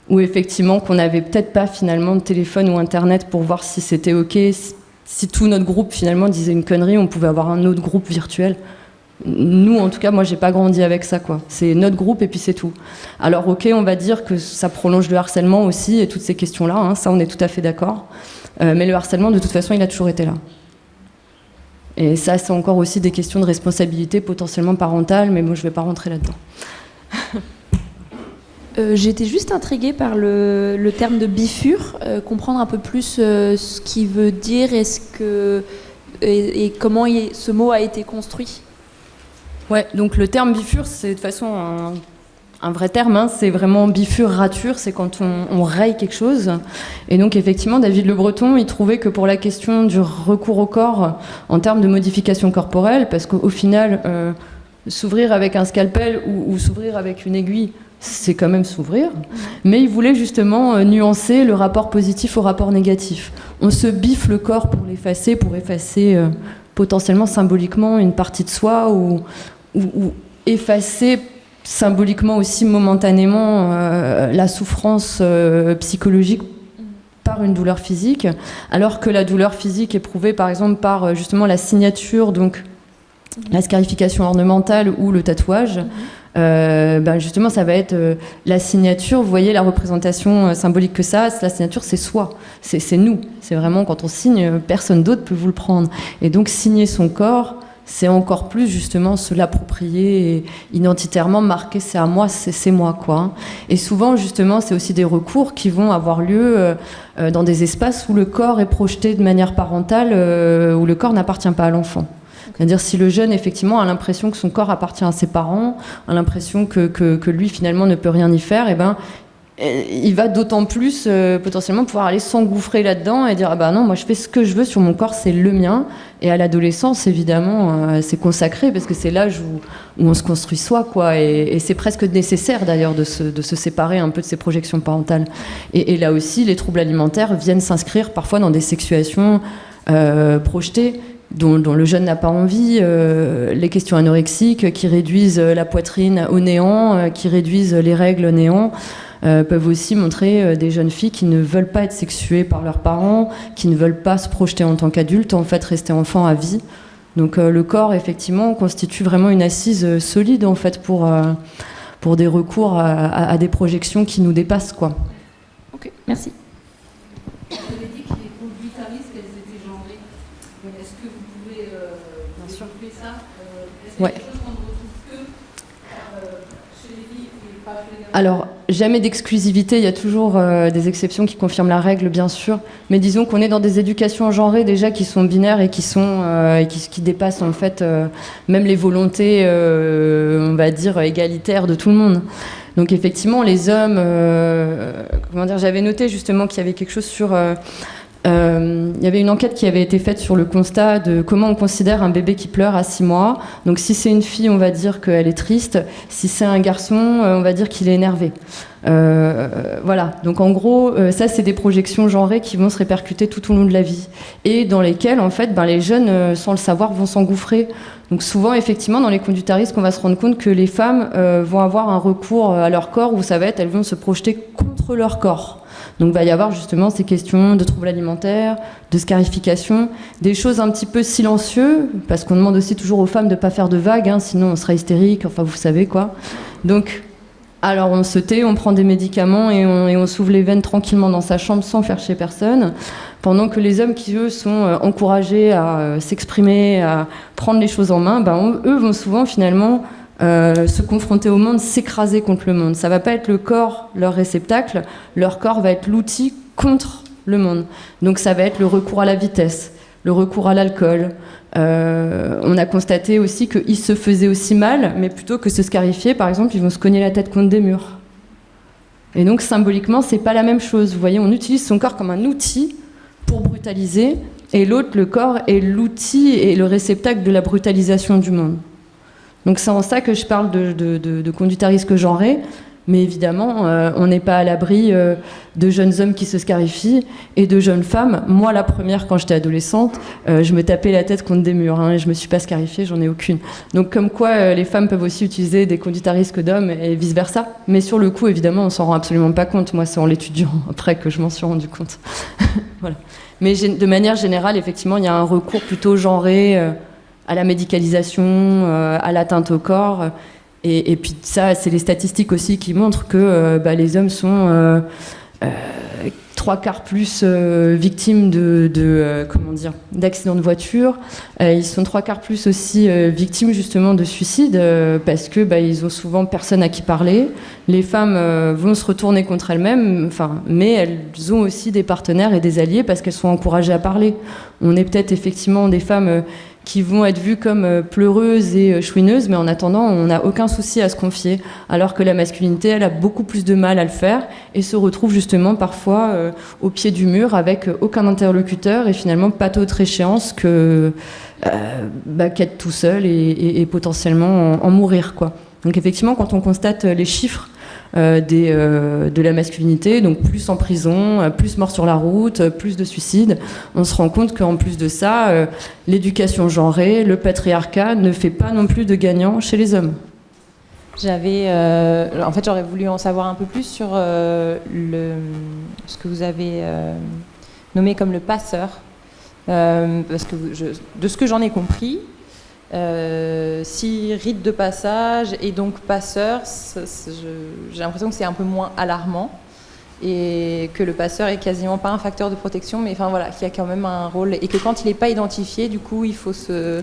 B: ou effectivement qu'on n'avait peut-être pas finalement de téléphone ou Internet pour voir si c'était OK. Si tout notre groupe finalement disait une connerie, on pouvait avoir un autre groupe virtuel. » Nous, en tout cas, moi, j'ai pas grandi avec ça, quoi. C'est notre groupe et puis c'est tout. Alors, ok, on va dire que ça prolonge le harcèlement aussi et toutes ces questions-là, hein, ça, on est tout à fait d'accord. Mais le harcèlement, de toute façon, il a toujours été là. Et ça, c'est encore aussi des questions de responsabilité potentiellement parentale, mais moi, je vais pas rentrer là-dedans.
D: J'étais juste intriguée par le terme de bifure, comprendre un peu plus ce qu'il veut dire, et comment ce mot a été construit.
B: Ouais, donc le terme bifure, c'est de toute façon un vrai terme, hein, c'est vraiment bifure, rature, c'est quand on raye quelque chose. Et donc effectivement, David Le Breton, il trouvait que pour la question du recours au corps en termes de modification corporelle, parce qu'au final, s'ouvrir avec un scalpel ou s'ouvrir avec une aiguille, c'est quand même s'ouvrir, mais il voulait justement nuancer le rapport positif au rapport négatif. On se biffe le corps pour effacer potentiellement symboliquement une partie de soi ou effacer symboliquement aussi momentanément la souffrance psychologique par une douleur physique, alors que la douleur physique éprouvée par exemple par justement la signature, donc la scarification ornementale ou le tatouage, justement ça va être la signature, vous voyez la représentation symbolique que ça, la signature c'est soi, c'est nous, c'est vraiment quand on signe, personne d'autre peut vous le prendre. Et donc signer son corps, c'est encore plus justement se l'approprier et identitairement marquer c'est à moi, c'est moi quoi. Et souvent justement c'est aussi des recours qui vont avoir lieu dans des espaces où le corps est projeté de manière parentale, où le corps n'appartient pas à l'enfant. C'est-à-dire si le jeune effectivement a l'impression que son corps appartient à ses parents, a l'impression que lui finalement ne peut rien y faire, et il va d'autant plus potentiellement pouvoir aller s'engouffrer là-dedans et dire ah bah non, moi je fais ce que je veux sur mon corps, c'est le mien. Et à l'adolescence évidemment c'est consacré parce que c'est l'âge où on se construit soi quoi, et c'est presque nécessaire d'ailleurs de se séparer un peu de ces projections parentales. Et là aussi les troubles alimentaires viennent s'inscrire parfois dans des sexuations projetées dont le jeune n'a pas envie, les questions anorexiques qui réduisent la poitrine au néant, qui réduisent les règles au néant, peuvent aussi montrer des jeunes filles qui ne veulent pas être sexuées par leurs parents, qui ne veulent pas se projeter en tant qu'adultes, en fait rester enfant à vie. Donc le corps effectivement constitue vraiment une assise solide en fait pour des recours à des projections qui nous dépassent quoi.
D: Ok, merci.
E: Vous avez dit que les conduites à risque, elles étaient genrées. Est-ce que vous pouvez développer ça? Est-ce qu'il y a quelque chose qu'on ne retrouve que chez les filles et pas chez les garçons?
B: Alors, jamais d'exclusivité, il y a toujours des exceptions qui confirment la règle, bien sûr. Mais disons qu'on est dans des éducations genrées déjà qui sont binaires et qui dépassent en fait même les volontés, on va dire, égalitaires de tout le monde. Donc effectivement, les hommes, j'avais noté justement qu'il y avait quelque chose sur... il y avait une enquête qui avait été faite sur le constat de comment on considère un bébé qui pleure à 6 mois. Donc si c'est une fille, on va dire qu'elle est triste. Si c'est un garçon, on va dire qu'il est énervé. Voilà. Donc en gros, ça c'est des projections genrées qui vont se répercuter tout au long de la vie et dans lesquelles en fait, les jeunes, sans le savoir, vont s'engouffrer. Donc souvent, effectivement, dans les conduites à risque, on va se rendre compte que les femmes vont avoir un recours à leur corps où ça va être, elles vont se projeter contre leur corps. Donc il va y avoir justement ces questions de troubles alimentaires, de scarification, des choses un petit peu silencieuses, parce qu'on demande aussi toujours aux femmes de ne pas faire de vagues, hein, sinon on sera hystérique, enfin vous savez quoi. Donc, alors on se tait, on prend des médicaments et on s'ouvre les veines tranquillement dans sa chambre sans faire chier personne, pendant que les hommes qui, eux, sont encouragés à s'exprimer, à prendre les choses en main, eux vont souvent finalement se confronter au monde, s'écraser contre le monde. Ça va pas être le corps leur réceptacle, leur corps va être l'outil contre le monde. Donc ça va être le recours à la vitesse, le recours à l'alcool. On a constaté aussi qu'ils se faisaient aussi mal, mais plutôt que se scarifier, par exemple, ils vont se cogner la tête contre des murs. Et donc symboliquement, c'est pas la même chose. Vous voyez, on utilise son corps comme un outil pour brutaliser, et l'autre, le corps, est l'outil et le réceptacle de la brutalisation du monde. Donc c'est en ça que je parle de conduite à risque genrée, mais évidemment, on n'est pas à l'abri de jeunes hommes qui se scarifient et de jeunes femmes. Moi, la première, quand j'étais adolescente, je me tapais la tête contre des murs, hein, et je me suis pas scarifiée, j'en ai aucune. Donc comme quoi, les femmes peuvent aussi utiliser des conduites à risque d'hommes et vice-versa. Mais sur le coup, évidemment, on s'en rend absolument pas compte. Moi, c'est en l'étudiant après que je m'en suis rendu compte. Voilà. Mais de manière générale, effectivement, il y a un recours plutôt genré à la médicalisation, à l'atteinte au corps. Et puis ça, c'est les statistiques aussi qui montrent que les hommes sont 3/4 plus victimes d'accidents de voiture. Ils sont 3/4 plus aussi victimes justement de suicides parce que ils ont souvent personne à qui parler. Les femmes vont se retourner contre elles-mêmes, mais elles ont aussi des partenaires et des alliés parce qu'elles sont encouragées à parler. On est peut-être effectivement des femmes qui vont être vues comme pleureuses et chouineuses, mais en attendant, on n'a aucun souci à se confier, alors que la masculinité, elle a beaucoup plus de mal à le faire et se retrouve justement parfois au pied du mur avec aucun interlocuteur et finalement pas d'autre échéance que qu'être tout seul et potentiellement en mourir, quoi. Donc effectivement, quand on constate les chiffres de la masculinité, donc plus en prison, plus mort sur la route, plus de suicides, on se rend compte qu'en plus de ça, l'éducation genrée, le patriarcat ne fait pas non plus de gagnants chez les hommes.
F: J'aurais voulu en savoir un peu plus sur ce que vous avez nommé comme le passeur, parce que de ce que j'en ai compris, si rite de passage et donc passeur, j'ai l'impression que c'est un peu moins alarmant et que le passeur est quasiment pas un facteur de protection, mais qu'il y a quand même un rôle et que quand il n'est pas identifié, du coup, il faut se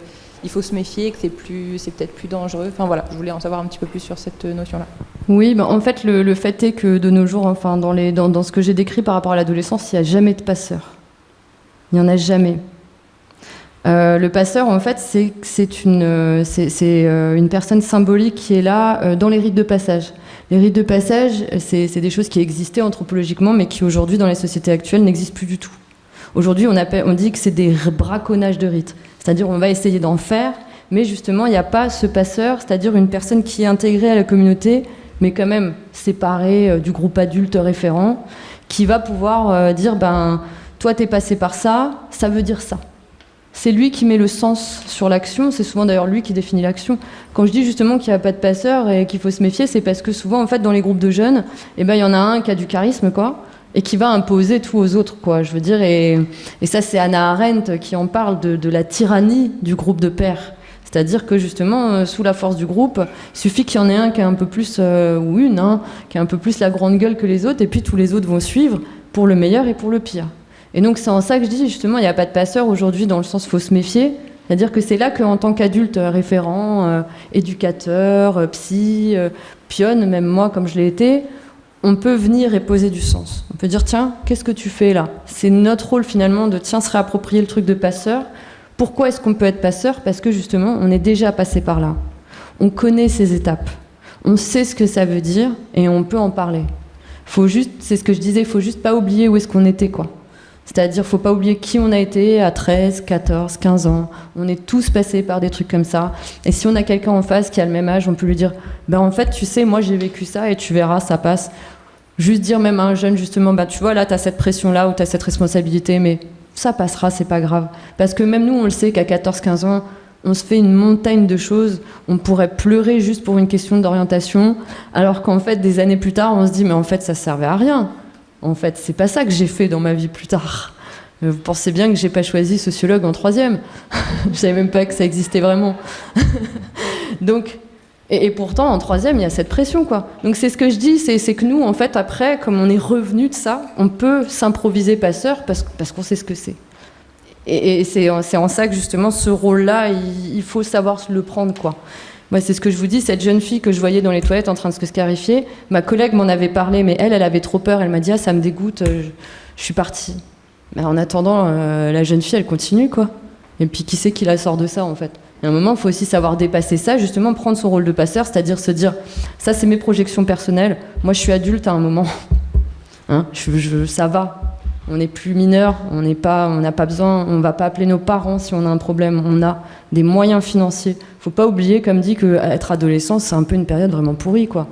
F: méfier et que c'est peut-être plus dangereux. Je voulais en savoir un petit peu plus sur cette notion-là.
B: Oui, en fait, le fait est que de nos jours, dans ce que j'ai décrit par rapport à l'adolescence, il n'y a jamais de passeur. Il n'y en a jamais. Le passeur, en fait, c'est une personne symbolique qui est là dans les rites de passage. Les rites de passage, c'est des choses qui existaient anthropologiquement, mais qui aujourd'hui, dans les sociétés actuelles, n'existent plus du tout. Aujourd'hui, on dit que c'est des braconnages de rites. C'est-à-dire, on va essayer d'en faire, mais justement, il n'y a pas ce passeur, c'est-à-dire une personne qui est intégrée à la communauté, mais quand même séparée du groupe adulte référent, qui va pouvoir dire, toi, t'es passé par ça, ça veut dire ça. C'est lui qui met le sens sur l'action, c'est souvent d'ailleurs lui qui définit l'action. Quand je dis justement qu'il n'y a pas de passeur et qu'il faut se méfier, c'est parce que souvent, en fait, dans les groupes de jeunes, il y en a un qui a du charisme, quoi, et qui va imposer tout aux autres, quoi. Je veux dire, et ça, c'est Hannah Arendt qui en parle de la tyrannie du groupe de pairs. C'est-à-dire que justement, sous la force du groupe, il suffit qu'il y en ait un qui a un peu plus, ou une, qui a un peu plus la grande gueule que les autres, et puis tous les autres vont suivre pour le meilleur et pour le pire. Et donc c'est en ça que je dis justement, il n'y a pas de passeur aujourd'hui dans le sens faut se méfier. C'est-à-dire que c'est là qu'en tant qu'adulte référent, éducateur, psy, pionne, même moi comme je l'ai été, on peut venir et poser du sens. On peut dire tiens, qu'est-ce que tu fais là ? C'est notre rôle finalement de se réapproprier le truc de passeur. Pourquoi est-ce qu'on peut être passeur ? Parce que justement, on est déjà passé par là. On connaît ces étapes. On sait ce que ça veut dire et on peut en parler. C'est ce que je disais, il faut juste pas oublier où est-ce qu'on était, quoi. C'est-à-dire, faut pas oublier qui on a été à 13, 14, 15 ans. On est tous passés par des trucs comme ça. Et si on a quelqu'un en face qui a le même âge, on peut lui dire en fait, tu sais, moi j'ai vécu ça et tu verras, ça passe. Juste dire même à un jeune, justement, tu vois, là, t'as cette pression-là ou t'as cette responsabilité, mais ça passera, c'est pas grave. Parce que même nous, on le sait qu'à 14, 15 ans, on se fait une montagne de choses, on pourrait pleurer juste pour une question d'orientation, alors qu'en fait, des années plus tard, on se dit, mais en fait, ça servait à rien. En fait, c'est pas ça que j'ai fait dans ma vie plus tard. Vous pensez bien que j'ai pas choisi sociologue en 3e. Je savais même pas que ça existait vraiment. Donc, et pourtant, en 3e, il y a cette pression, quoi. Donc c'est ce que je dis, c'est que nous, en fait, après, comme on est revenu de ça, on peut s'improviser passeur parce qu'on sait ce que c'est. Et c'est en ça que, justement, ce rôle-là, il faut savoir le prendre, quoi. Moi, c'est ce que je vous dis, cette jeune fille que je voyais dans les toilettes en train de se scarifier, ma collègue m'en avait parlé, mais elle avait trop peur, elle m'a dit « Ah, ça me dégoûte, je suis partie ». Mais en attendant, la jeune fille, elle continue, quoi. Et puis, qui c'est qui la sort de ça, en fait ? Et à un moment, il faut aussi savoir dépasser ça, justement, prendre son rôle de passeur, c'est-à-dire se dire, ça, c'est mes projections personnelles. Moi, je suis adulte à un moment. Hein, ça va. On n'est plus mineur, on n'a pas besoin, on ne va pas appeler nos parents si on a un problème. On a des moyens financiers. Il ne faut pas oublier, comme dit, qu'être adolescent, c'est un peu une période vraiment pourrie, quoi.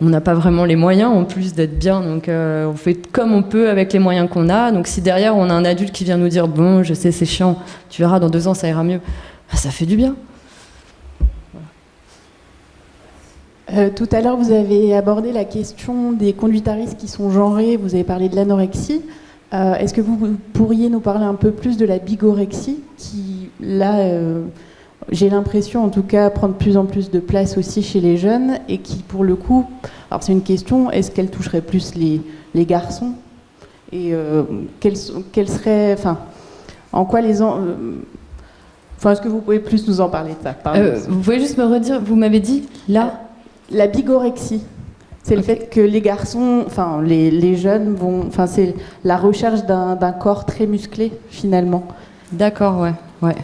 B: On n'a pas vraiment les moyens en plus d'être bien, donc on fait comme on peut avec les moyens qu'on a. Donc si derrière on a un adulte qui vient nous dire bon, je sais c'est chiant, tu verras dans 2 ans ça ira mieux, ça fait du bien.
G: Tout à l'heure vous avez abordé la question des conduites à risque qui sont genrées, vous avez parlé de l'anorexie. Est-ce que vous pourriez nous parler un peu plus de la bigorexie qui là j'ai l'impression, en tout cas, prendre de plus en plus de place aussi chez les jeunes et qui, pour le coup, alors c'est une question, est-ce qu'elle toucherait plus les garçons et quelle serait, enfin, en quoi enfin, est-ce que vous pouvez plus nous en parler de ça
B: Vous pouvez juste me redire, vous m'avez dit là
G: la bigorexie. C'est le fait que les garçons, enfin les jeunes vont, enfin c'est la recherche d'un corps très musclé finalement.
B: D'accord, ouais.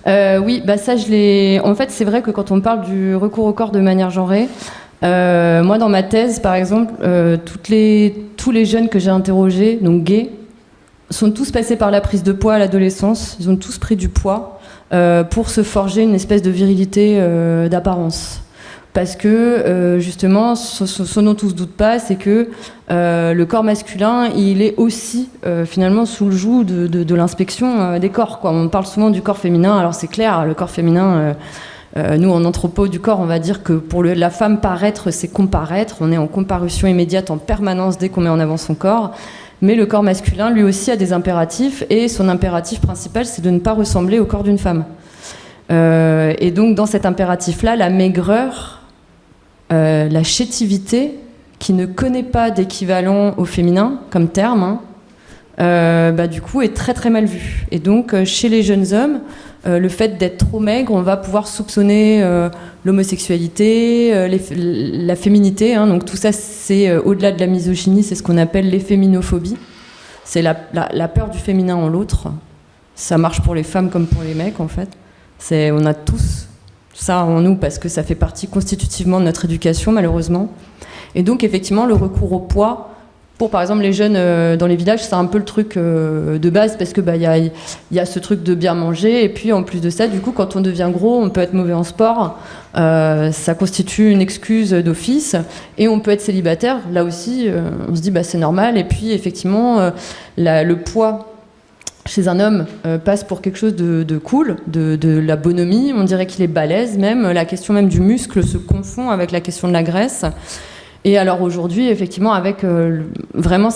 B: Oui, bah ça je l'ai. En fait, c'est vrai que quand on parle du recours au corps de manière genrée, moi dans ma thèse, par exemple, tous les jeunes que j'ai interrogés, donc gays, sont tous passés par la prise de poids à l'adolescence. Ils ont tous pris du poids pour se forger une espèce de virilité d'apparence. Parce que justement, ce dont on ne se doute pas, c'est que le corps masculin, il est aussi finalement sous le joug de l'inspection des corps, quoi. On parle souvent du corps féminin, alors c'est clair, le corps féminin, nous en anthropo du corps, on va dire que pour la femme paraître, c'est comparaître, on est en comparution immédiate en permanence dès qu'on met en avant son corps. Mais le corps masculin, lui aussi, a des impératifs, et son impératif principal, c'est de ne pas ressembler au corps d'une femme. Et donc dans cet impératif-là, la maigreur, la chétivité, qui ne connaît pas d'équivalent au féminin comme terme, du coup est très très mal vue. Et donc chez les jeunes hommes, le fait d'être trop maigre, on va pouvoir soupçonner l'homosexualité, la féminité, hein. Donc tout ça, c'est au-delà de la misogynie, c'est ce qu'on appelle l'efféminophobie. C'est la peur du féminin en l'autre. Ça marche pour les femmes comme pour les mecs, en fait. On a tous ça en nous parce que ça fait partie constitutivement de notre éducation, malheureusement. Et donc, effectivement, le recours au poids, pour par exemple les jeunes dans les villages, c'est un peu le truc de base parce que y a ce truc de bien manger. Et puis, en plus de ça, du coup, quand on devient gros, on peut être mauvais en sport. Ça constitue une excuse d'office. Et on peut être célibataire. Là aussi, on se dit c'est normal. Et puis, effectivement, le poids chez un homme passe pour quelque chose de cool, de la bonhomie, on dirait qu'il est balèze même, la question même du muscle se confond avec la question de la graisse. Et alors aujourd'hui, effectivement, avec vraiment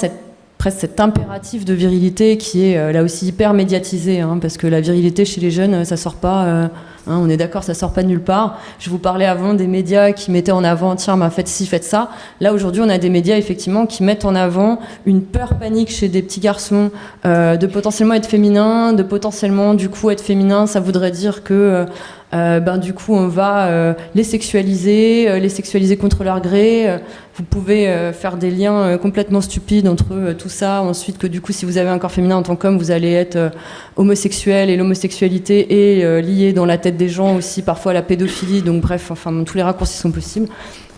B: presque cet impératif de virilité qui est là aussi hyper médiatisé, hein, parce que la virilité chez les jeunes, ça sort pas, on est d'accord, ça sort pas de nulle part. Je vous parlais avant des médias qui mettaient en avant, tiens, faites ci, faites ça. Là aujourd'hui, on a des médias effectivement qui mettent en avant une peur panique chez des petits garçons de potentiellement être féminin, de potentiellement du coup être féminin. Ça voudrait dire que du coup on va les sexualiser contre leur gré. Vous pouvez faire des liens complètement stupides entre tout ça, ensuite que du coup si vous avez un corps féminin en tant qu'homme, vous allez être homosexuel, et l'homosexualité est liée dans la tête des gens aussi parfois à la pédophilie, donc bref, tous les raccourcis sont possibles.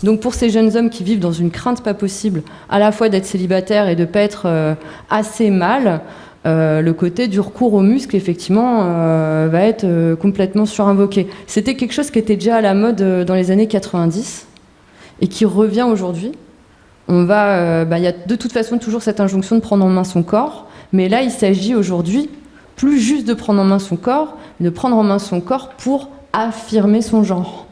B: Donc pour ces jeunes hommes qui vivent dans une crainte pas possible, à la fois d'être célibataires et de pas être assez mal, le côté du recours aux muscles, effectivement, va être complètement surinvoqué. C'était quelque chose qui était déjà à la mode dans les années 90 et qui revient aujourd'hui. Y a de toute façon toujours cette injonction de prendre en main son corps, mais là, il s'agit aujourd'hui plus juste de prendre en main son corps, mais de prendre en main son corps pour affirmer son genre.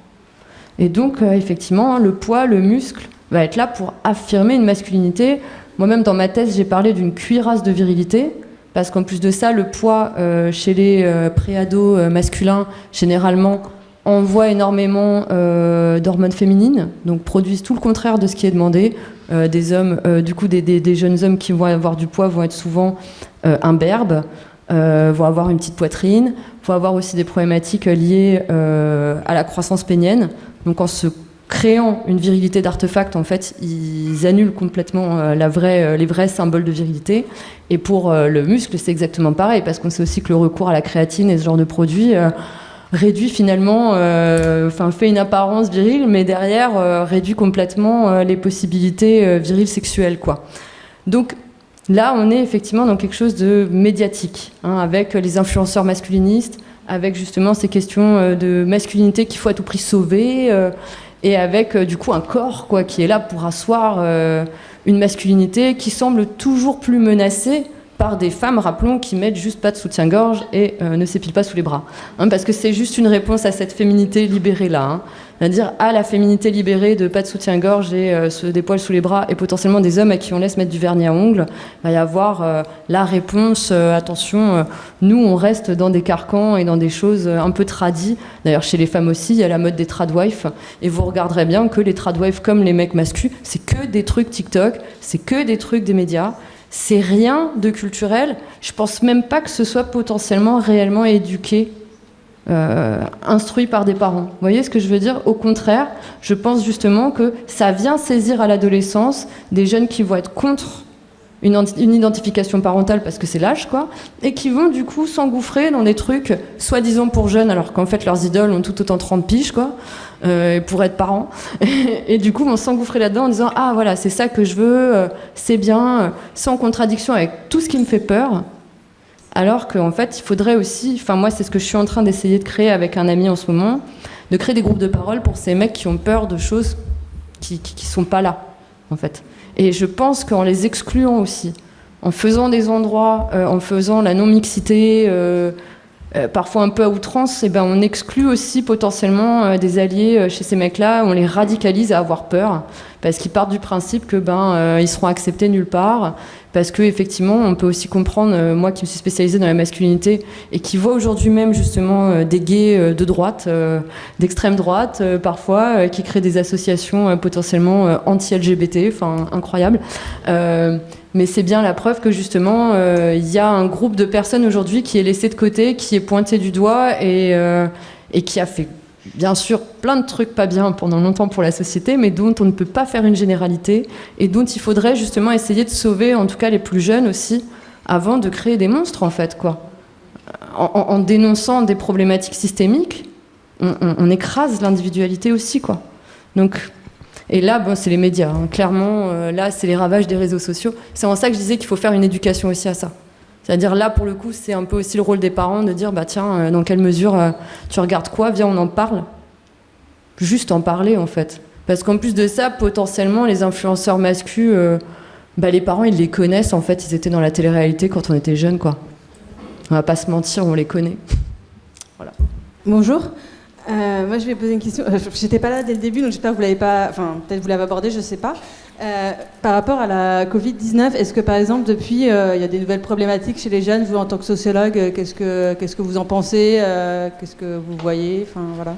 B: Et donc, effectivement, le poids, le muscle va être là pour affirmer une masculinité. Moi-même, dans ma thèse, j'ai parlé d'une cuirasse de virilité, parce qu'en plus de ça, le poids, chez les préados masculins, généralement, envoie énormément d'hormones féminines, donc produisent tout le contraire de ce qui est demandé. Des hommes, du coup, des jeunes hommes qui vont avoir du poids vont être souvent imberbes, vont avoir une petite poitrine, vont avoir aussi des problématiques liées à la croissance pénienne. Donc en se créant une virilité d'artefact, en fait, ils annulent complètement les vrais symboles de virilité. Et pour le muscle, c'est exactement pareil, parce qu'on sait aussi que le recours à la créatine et ce genre de produits réduit finalement, fait une apparence virile, mais derrière réduit complètement les possibilités viriles sexuelles, quoi. Donc là, on est effectivement dans quelque chose de médiatique, avec les influenceurs masculinistes, avec justement ces questions de masculinité qu'il faut à tout prix sauver, et avec du coup un corps, quoi, qui est là pour asseoir une masculinité qui semble toujours plus menacée par des femmes, rappelons, qui mettent juste pas de soutien-gorge et ne s'épilent pas sous les bras. Parce que c'est juste une réponse à cette féminité libérée-là. C'est-à-dire à la féminité libérée de pas de soutien-gorge et des poils sous les bras et potentiellement des hommes à qui on laisse mettre du vernis à ongles, il va y avoir la réponse, attention, nous on reste dans des carcans et dans des choses un peu tradies. D'ailleurs chez les femmes aussi, il y a la mode des tradwives et vous regarderez bien que les tradwives comme les mecs masculins, c'est que des trucs TikTok, c'est que des trucs des médias. C'est rien de culturel. Je pense même pas que ce soit potentiellement réellement éduqué, instruit par des parents. Vous voyez ce que je veux dire ? Au contraire, je pense justement que ça vient saisir à l'adolescence des jeunes qui vont être contre une identification parentale parce que c'est l'âge, quoi, et qui vont du coup s'engouffrer dans des trucs soi-disant pour jeunes alors qu'en fait leurs idoles ont tout autant 30 piges, quoi, pour être parents, et du coup vont s'engouffrer là-dedans en disant ah voilà c'est ça que je veux, c'est bien, sans contradiction avec tout ce qui me fait peur, alors qu'en fait il faudrait aussi, enfin moi c'est ce que je suis en train d'essayer de créer avec un ami en ce moment, de créer des groupes de parole pour ces mecs qui ont peur de choses qui sont pas là en fait. Et je pense qu'en les excluant aussi, en faisant des endroits, en faisant la non-mixité, parfois un peu à outrance, eh ben on exclut aussi potentiellement des alliés chez ces mecs-là, on les radicalise à avoir peur, parce qu'ils partent du principe que ils seront acceptés nulle part, parce que effectivement on peut aussi comprendre, moi qui me suis spécialisée dans la masculinité et qui vois aujourd'hui même justement des gays de droite, d'extrême droite parfois, qui créent des associations potentiellement anti-LGBT, enfin incroyables. Mais c'est bien la preuve que justement il y a un groupe de personnes aujourd'hui qui est laissé de côté, qui est pointé du doigt et qui a fait bien sûr plein de trucs pas bien pendant longtemps pour la société, mais dont on ne peut pas faire une généralité et dont il faudrait justement essayer de sauver en tout cas les plus jeunes aussi avant de créer des monstres en fait, quoi. En dénonçant des problématiques systémiques, on écrase l'individualité aussi, quoi. Donc et là, c'est les médias. Clairement, là, c'est les ravages des réseaux sociaux. C'est en ça que je disais qu'il faut faire une éducation aussi à ça. C'est-à-dire là, pour le coup, c'est un peu aussi le rôle des parents de dire, tiens, dans quelle mesure tu regardes quoi ? Viens, on en parle. Juste en parler, en fait. Parce qu'en plus de ça, potentiellement, les influenceurs masculins, les parents, ils les connaissent, en fait. Ils étaient dans la télé-réalité quand on était jeunes, quoi. On va pas se mentir, on les connaît. Voilà.
H: Bonjour. Moi, je vais poser une question. J'étais pas là dès le début, donc j'espère que vous l'avez pas. Enfin, peut-être vous l'avez abordé, je sais pas. Par rapport à la Covid-19, est-ce que par exemple depuis, il y a des nouvelles problématiques chez les jeunes ? Vous, en tant que sociologue, qu'est-ce que vous en pensez ? Qu'est-ce que vous voyez ? Enfin, voilà.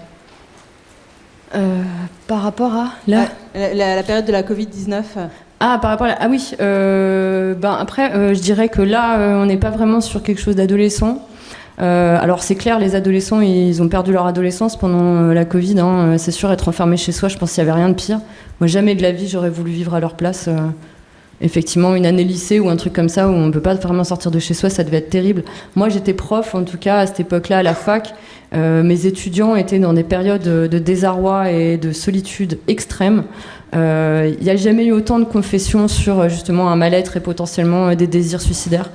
B: Par rapport à
H: la période de la Covid-19.
B: Ah, par rapport à ah oui. Après, je dirais que là, on n'est pas vraiment sur quelque chose d'adolescent. Alors c'est clair, les adolescents, ils ont perdu leur adolescence pendant la Covid. C'est sûr, être enfermé chez soi, je pense qu'il n'y avait rien de pire. Moi, jamais de la vie, j'aurais voulu vivre à leur place. Effectivement, une année lycée ou un truc comme ça où on ne peut pas vraiment sortir de chez soi, ça devait être terrible. Moi, j'étais prof, en tout cas, à cette époque-là, à la fac. Mes étudiants étaient dans des périodes de désarroi et de solitude extrême. Il n'y a jamais eu autant de confessions sur justement un mal-être et potentiellement des désirs suicidaires.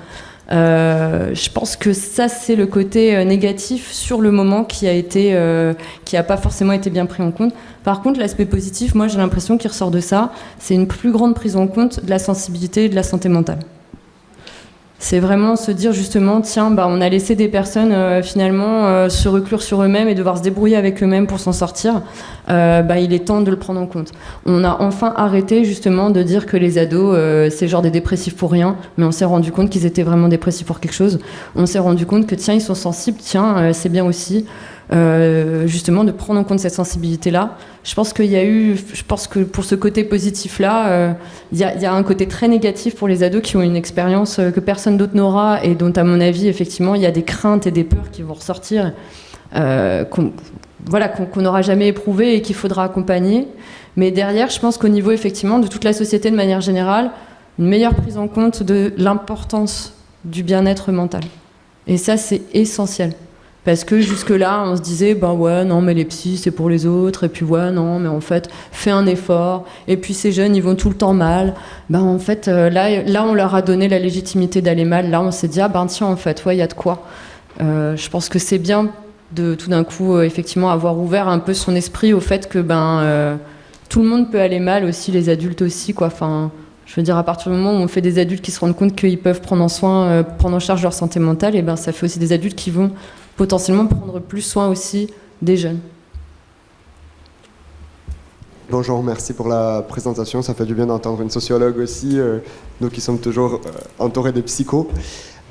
B: Je pense que ça c'est le côté négatif sur le moment qui a pas forcément été bien pris en compte. Par contre, l'aspect positif, moi j'ai l'impression qu'il ressort de ça, c'est une plus grande prise en compte de la sensibilité et de la santé mentale. C'est vraiment se dire justement, tiens, on a laissé des personnes finalement se reclure sur eux-mêmes et devoir se débrouiller avec eux-mêmes pour s'en sortir. Il est temps de le prendre en compte. On a enfin arrêté justement de dire que les ados, c'est genre des dépressifs pour rien, mais on s'est rendu compte qu'ils étaient vraiment dépressifs pour quelque chose. On s'est rendu compte que tiens, ils sont sensibles, tiens, c'est bien aussi. Justement de prendre en compte cette sensibilité-là. Je pense que pour ce côté positif-là, il y a un côté très négatif pour les ados qui ont une expérience que personne d'autre n'aura et dont, à mon avis, effectivement, il y a des craintes et des peurs qui vont ressortir, qu'on n'aura jamais éprouvées et qu'il faudra accompagner. Mais derrière, je pense qu'au niveau, effectivement, de toute la société de manière générale, une meilleure prise en compte de l'importance du bien-être mental. Et ça, c'est essentiel. Parce que jusque-là, on se disait, ouais, non, mais les psys, c'est pour les autres. Et puis, ouais, non, mais en fait, fais un effort. Et puis, ces jeunes, ils vont tout le temps mal. En fait, là, on leur a donné la légitimité d'aller mal. Là, on s'est dit, tiens, en fait, ouais, il y a de quoi. Je pense que c'est bien de, tout d'un coup, effectivement, avoir ouvert un peu son esprit au fait que, tout le monde peut aller mal aussi, les adultes aussi, quoi. Enfin, je veux dire, à partir du moment où on fait des adultes qui se rendent compte qu'ils peuvent prendre en charge leur santé mentale, et ça fait aussi des adultes qui vont potentiellement prendre plus soin aussi des jeunes.
I: Bonjour, merci pour la présentation. Ça fait du bien d'entendre une sociologue aussi, nous qui sommes toujours entourés de psychos.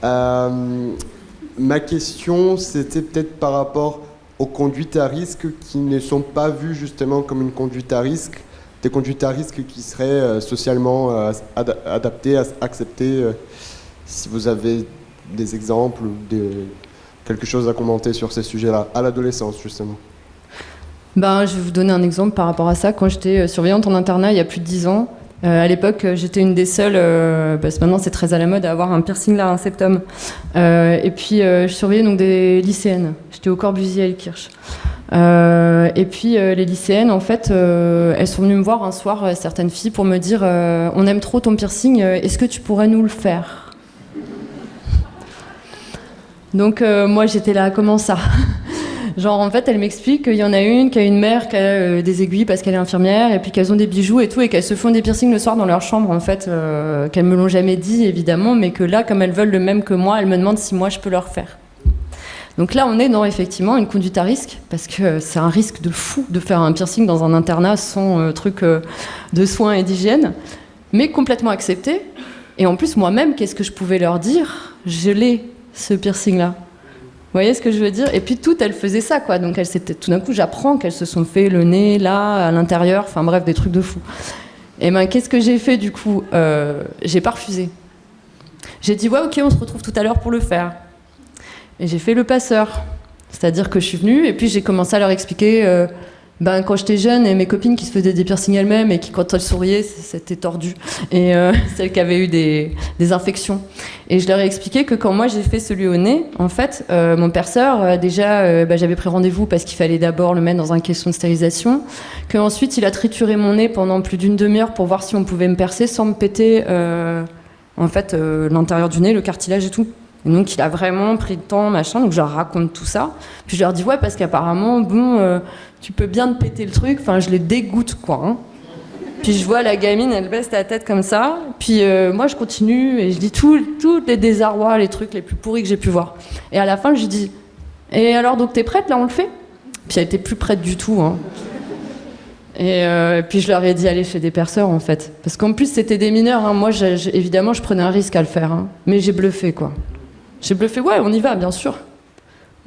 I: Ma question, c'était peut-être par rapport aux conduites à risque qui ne sont pas vues justement comme une conduite à risque, des conduites à risque qui seraient socialement adaptées, acceptées. Si vous avez des exemples ou quelque chose à commenter sur ces sujets-là, à l'adolescence justement.
B: Je vais vous donner un exemple par rapport à ça. Quand j'étais surveillante en internat il y a plus de 10 ans, à l'époque j'étais une des seules, parce que maintenant c'est très à la mode, à avoir un piercing là, un septum. Et puis je surveillais donc des lycéennes. J'étais au Corbusier à Ilkirch. Et puis les lycéennes, en fait, elles sont venues me voir un soir, certaines filles, pour me dire on aime trop ton piercing, est-ce que tu pourrais nous le faire ? Donc moi j'étais là, comment ça ? Genre en fait elle m'explique qu'il y en a une qui a une mère qui a des aiguilles parce qu'elle est infirmière et puis qu'elles ont des bijoux et tout et qu'elles se font des piercings le soir dans leur chambre en fait, qu'elles me l'ont jamais dit évidemment, mais que là comme elles veulent le même que moi, elles me demandent si moi je peux leur faire. Donc là on est dans effectivement une conduite à risque parce que c'est un risque de fou de faire un piercing dans un internat sans truc de soins et d'hygiène, mais complètement accepté. Et en plus moi-même qu'est-ce que je pouvais leur dire ? Je l'ai, ce piercing-là. Vous voyez ce que je veux dire ? Et puis toutes, elles faisaient ça, quoi. Donc tout d'un coup, j'apprends qu'elles se sont fait le nez, là, à l'intérieur, enfin bref, des trucs de fou. Et qu'est-ce que j'ai fait, du coup ? J'ai pas refusé. J'ai dit, ouais, ok, on se retrouve tout à l'heure pour le faire. Et j'ai fait le passeur. C'est-à-dire que je suis venue, et puis j'ai commencé à leur expliquer... quand j'étais jeune, et mes copines qui se faisaient des piercings elles-mêmes et qui, quand elles souriaient, c'était tordu. Et celles qui avaient eu des infections. Et je leur ai expliqué que quand moi j'ai fait celui au nez, en fait, mon perceur, déjà, j'avais pris rendez-vous parce qu'il fallait d'abord le mettre dans un caisson de stérilisation, qu'ensuite il a trituré mon nez pendant plus d'une demi-heure pour voir si on pouvait me percer sans me péter l'intérieur du nez, le cartilage et tout. Et donc il a vraiment pris le temps, machin, donc je leur raconte tout ça. Puis je leur dis, ouais, parce qu'apparemment, tu peux bien te péter le truc, enfin je les dégoûte, quoi. Hein. Puis je vois la gamine, elle baisse la tête comme ça, puis moi je continue et je dis tous les désarrois, les trucs les plus pourris que j'ai pu voir. Et à la fin, je lui dis, et alors, donc t'es prête, là, on le fait ? Puis elle était plus prête du tout, hein. Et puis je leur ai dit, allez chez des perceurs, en fait. Parce qu'en plus, c'était des mineurs, hein. Moi, évidemment, je prenais un risque à le faire, hein. Mais j'ai bluffé, quoi. J'ai bluffé, ouais, on y va, bien sûr.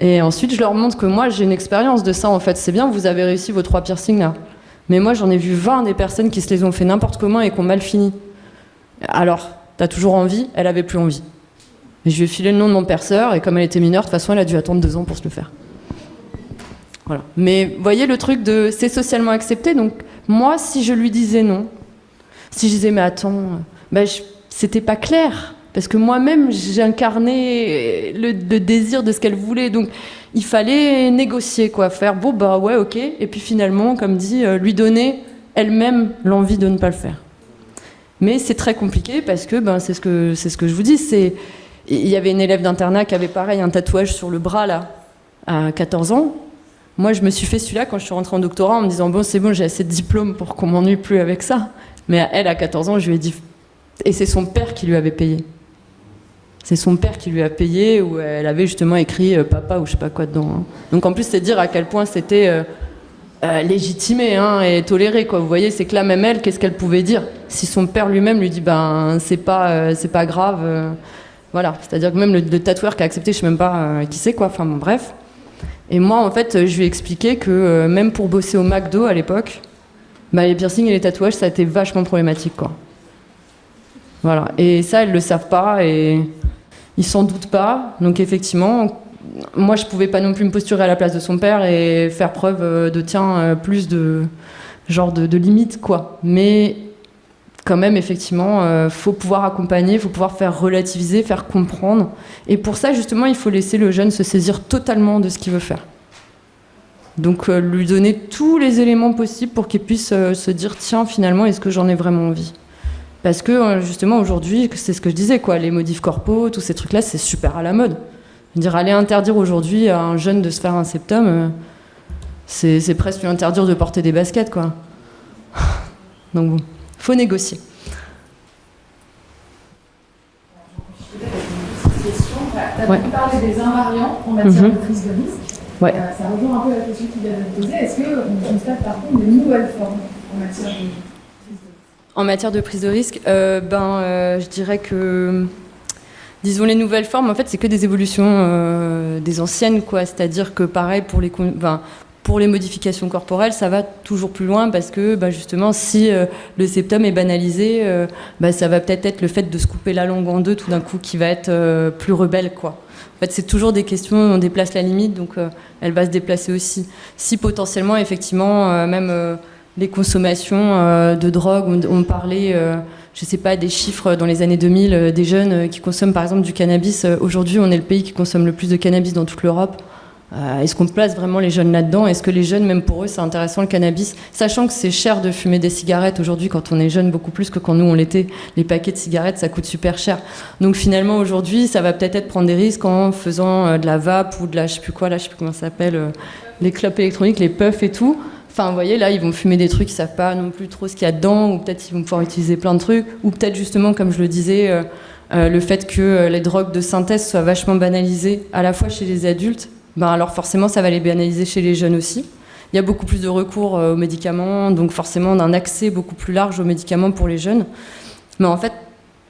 B: Et ensuite, je leur montre que moi, j'ai une expérience de ça, en fait. C'est bien, vous avez réussi vos 3 piercings, là. Mais moi, j'en ai vu 20 des personnes qui se les ont fait n'importe comment et qui ont mal fini. Alors, t'as toujours envie ? Elle avait plus envie. Et je lui ai filé le nom de mon perceur, et comme elle était mineure, de toute façon, elle a dû attendre 2 ans pour se le faire. Voilà. Mais, vous voyez, le truc de... C'est socialement accepté, donc moi, si je lui disais non, si je disais, mais attends, c'était pas clair. Parce que moi-même, j'incarnais le désir de ce qu'elle voulait. Donc, il fallait négocier, quoi. Faire, ouais, ok. Et puis finalement, comme dit, lui donner elle-même l'envie de ne pas le faire. Mais c'est très compliqué parce que, c'est ce que je vous dis. Il y avait une élève d'internat qui avait pareil, un tatouage sur le bras, là, à 14 ans. Moi, je me suis fait celui-là quand je suis rentrée en doctorat en me disant, c'est bon, j'ai assez de diplômes pour qu'on m'ennuie plus avec ça. Mais elle, à 14 ans, je lui ai dit... Et c'est son père qui lui avait payé. C'est son père qui lui a payé, où elle avait justement écrit papa ou je sais pas quoi dedans. Hein. Donc en plus, c'est dire à quel point c'était légitimé et toléré, quoi. Vous voyez, c'est que là, même elle, qu'est-ce qu'elle pouvait dire si son père lui-même lui dit c'est pas grave. Voilà, c'est-à-dire que même le tatoueur qui a accepté, je sais même pas qui c'est, quoi. Enfin bon, bref. Et moi, en fait, je lui ai expliqué que même pour bosser au McDo à l'époque, les piercings et les tatouages, ça a été vachement problématique, quoi. Voilà. Et ça, elles le savent pas et ils s'en doutent pas. Donc effectivement, moi, je pouvais pas non plus me posturer à la place de son père et faire preuve de plus de genre de limites, quoi. Mais quand même, effectivement, faut pouvoir accompagner, faut pouvoir faire relativiser, faire comprendre. Et pour ça, justement, il faut laisser le jeune se saisir totalement de ce qu'il veut faire. Donc, lui donner tous les éléments possibles pour qu'il puisse se dire, tiens, finalement, est-ce que j'en ai vraiment envie ? Parce que, justement, aujourd'hui, c'est ce que je disais, quoi, les modifs corpaux, tous ces trucs-là, c'est super à la mode. Je veux dire, aller interdire aujourd'hui à un jeune de se faire un septum, c'est presque lui interdire de porter des baskets, quoi. Donc bon, faut négocier.
A: Tu as parlé des invariants en matière de prise de risque.
B: Ouais.
A: Ça rejoint un peu la question qu'il vient de poser. Est-ce qu'on constate par contre de nouvelles formes en matière de prise de risque ?
B: En matière de prise de risque, je dirais que, disons, les nouvelles formes, en fait, c'est que des évolutions des anciennes, quoi. C'est-à-dire que, pareil, pour les modifications corporelles, ça va toujours plus loin parce que, justement, si le septum est banalisé, ça va peut-être être le fait de se couper la langue en deux tout d'un coup qui va être plus rebelle, quoi. En fait, c'est toujours des questions, on déplace la limite, donc elle va se déplacer aussi. Si potentiellement, effectivement, même les consommations de drogue, on parlait, je sais pas, des chiffres dans les années 2000, des jeunes qui consomment par exemple du cannabis. Aujourd'hui, on est le pays qui consomme le plus de cannabis dans toute l'Europe. Est-ce qu'on place vraiment les jeunes là-dedans ? Est-ce que les jeunes, même pour eux, c'est intéressant le cannabis ? Sachant que c'est cher de fumer des cigarettes aujourd'hui quand on est jeune, beaucoup plus que quand nous on l'était. Les paquets de cigarettes, ça coûte super cher. Donc finalement aujourd'hui, ça va peut-être être prendre des risques en faisant de la vape ou de la, je sais plus comment ça s'appelle, les clopes électroniques, les puffs et tout. Enfin, vous voyez, là, ils vont fumer des trucs, ils savent pas non plus trop ce qu'il y a dedans, ou peut-être ils vont pouvoir utiliser plein de trucs, ou peut-être justement, comme je le disais, le fait que les drogues de synthèse soient vachement banalisées, à la fois chez les adultes, alors forcément, ça va les banaliser chez les jeunes aussi. Il y a beaucoup plus de recours aux médicaments, donc forcément, on a un accès beaucoup plus large aux médicaments pour les jeunes. Mais en fait,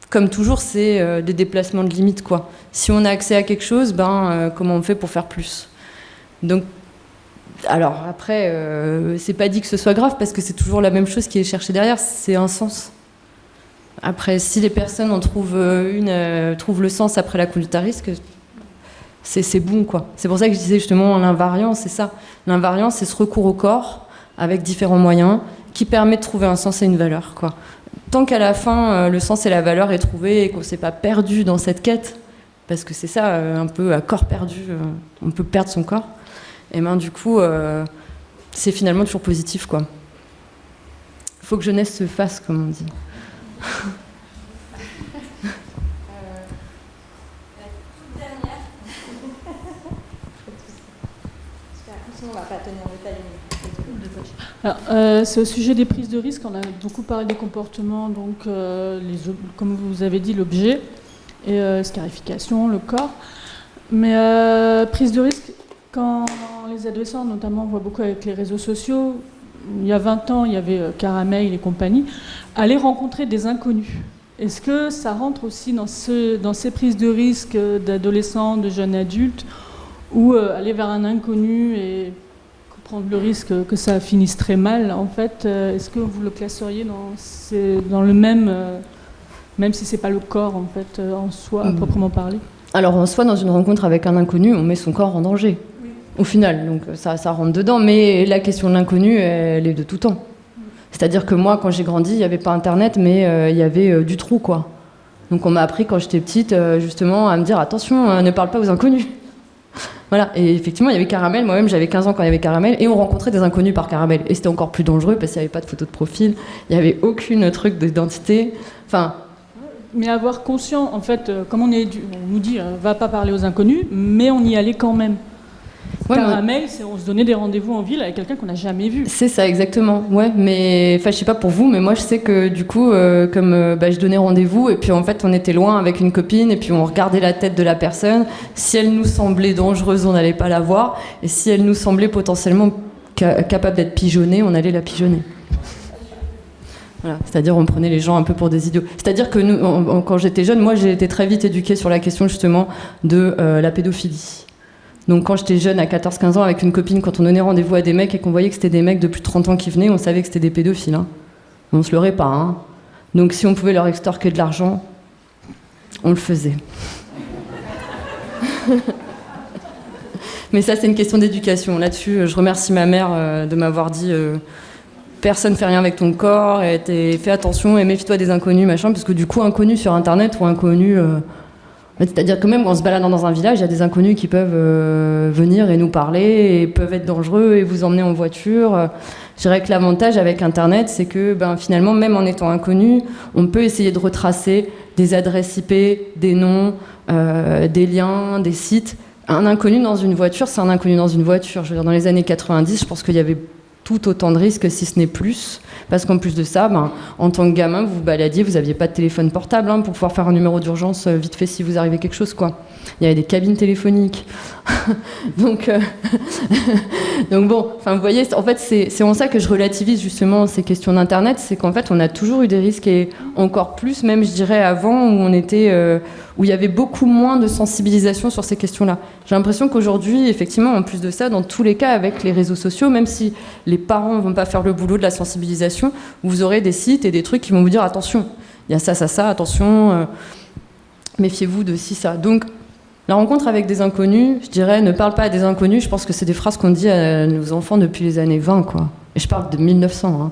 B: comme toujours, c'est des déplacements de limites, quoi. Si on a accès à quelque chose, comment on fait pour faire plus ? Donc, alors après, c'est pas dit que ce soit grave parce que c'est toujours la même chose qui est cherchée derrière, c'est un sens. Après, si les personnes en trouvent trouvent le sens après la conduite à risque, c'est bon, quoi. C'est pour ça que je disais justement l'invariant, c'est ça. L'invariant, c'est ce recours au corps avec différents moyens qui permet de trouver un sens et une valeur, quoi. Tant qu'à la fin, le sens et la valeur est trouvé et qu'on ne s'est pas perdu dans cette quête, parce que c'est ça, un peu à corps perdu, on peut perdre son corps. Et du coup, c'est finalement toujours positif, quoi. Il faut que jeunesse se fasse, comme on dit.
J: Alors, c'est au sujet des prises de risque. On a beaucoup parlé des comportements, donc comme vous avez dit, l'objet et scarification, le corps. Mais prise de risque, quand les adolescents, notamment, on voit beaucoup avec les réseaux sociaux. Il y a 20 ans, il y avait Caramel et compagnie, aller rencontrer des inconnus. Est-ce que ça rentre aussi dans ces prises de risque d'adolescents, de jeunes adultes, ou aller vers un inconnu et prendre le risque que ça finisse très mal, en fait, est-ce que vous le classeriez dans le même, même si c'est pas le corps, en fait, en soi, à proprement parler ?
B: Alors, en soi, dans une rencontre avec un inconnu, on met son corps en danger, au final, donc ça rentre dedans, mais la question de l'inconnu, elle est de tout temps. C'est-à-dire que moi, quand j'ai grandi, il n'y avait pas Internet, mais il y avait du trou, quoi. Donc on m'a appris, quand j'étais petite, justement, à me dire, attention, ne parle pas aux inconnus. Voilà, et effectivement, il y avait Caramel. Moi-même, j'avais 15 ans quand il y avait Caramel, et on rencontrait des inconnus par Caramel. Et c'était encore plus dangereux parce qu'il n'y avait pas de photo de profil, il n'y avait aucune truc d'identité. Enfin.
J: Mais avoir conscience, en fait, comme on nous dit, va pas parler aux inconnus, mais on y allait quand même. Car un mail, on se donnait des rendez-vous en ville avec quelqu'un qu'on n'a jamais vu.
B: C'est ça, exactement. Ouais, mais enfin, je sais pas pour vous, mais moi je sais que du coup, je donnais rendez-vous et puis en fait on était loin avec une copine et puis on regardait la tête de la personne. Si elle nous semblait dangereuse, on n'allait pas la voir, et si elle nous semblait potentiellement capable d'être pigeonnée, on allait la pigeonner. Voilà, c'est-à-dire on prenait les gens un peu pour des idiots. C'est-à-dire que nous, quand j'étais jeune, moi j'ai été très vite éduquée sur la question justement de la pédophilie. Donc quand j'étais jeune, à 14-15 ans, avec une copine, quand on donnait rendez-vous à des mecs et qu'on voyait que c'était des mecs de plus de 30 ans qui venaient, on savait que c'était des pédophiles. Hein. On se leurrait pas. Hein. Donc si on pouvait leur extorquer de l'argent, on le faisait. Mais ça, c'est une question d'éducation. Là-dessus, je remercie ma mère de m'avoir dit personne ne fait rien avec ton corps, et fais attention et méfie-toi des inconnus, machin, parce que du coup, inconnus sur Internet ou inconnus... c'est-à-dire que même quand on se baladant dans un village, il y a des inconnus qui peuvent venir et nous parler, et peuvent être dangereux et vous emmener en voiture. Je dirais que l'avantage avec Internet, c'est que finalement, même en étant inconnu, on peut essayer de retracer des adresses IP, des noms, des liens, des sites. Un inconnu dans une voiture, c'est un inconnu dans une voiture. Je veux dire, dans les années 90, je pense qu'il y avait tout autant de risques, si ce n'est plus. Parce qu'en plus de ça, en tant que gamin, vous vous baladiez, vous n'aviez pas de téléphone portable pour pouvoir faire un numéro d'urgence vite fait si vous arrivait quelque chose, quoi. Il y avait des cabines téléphoniques. Donc bon, vous voyez, en fait, c'est en ça que je relativise justement ces questions d'Internet, c'est qu'en fait, on a toujours eu des risques, et encore plus, même, je dirais, avant, où où il y avait beaucoup moins de sensibilisation sur ces questions-là. J'ai l'impression qu'aujourd'hui, effectivement, en plus de ça, dans tous les cas, avec les réseaux sociaux, même si les parents ne vont pas faire le boulot de la sensibilisation, vous aurez des sites et des trucs qui vont vous dire attention, il y a ça, attention, méfiez-vous de ci, ça. Donc, la rencontre avec des inconnus, je dirais, ne parle pas à des inconnus, je pense que c'est des phrases qu'on dit à nos enfants depuis les années 20, quoi. Et je parle de 1900,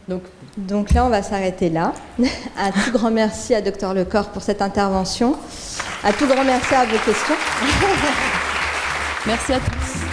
B: hein.
K: Donc là, on va s'arrêter là. Un tout grand merci à Dr Lecor pour cette intervention. Un tout grand merci à vos questions.
B: Merci à tous.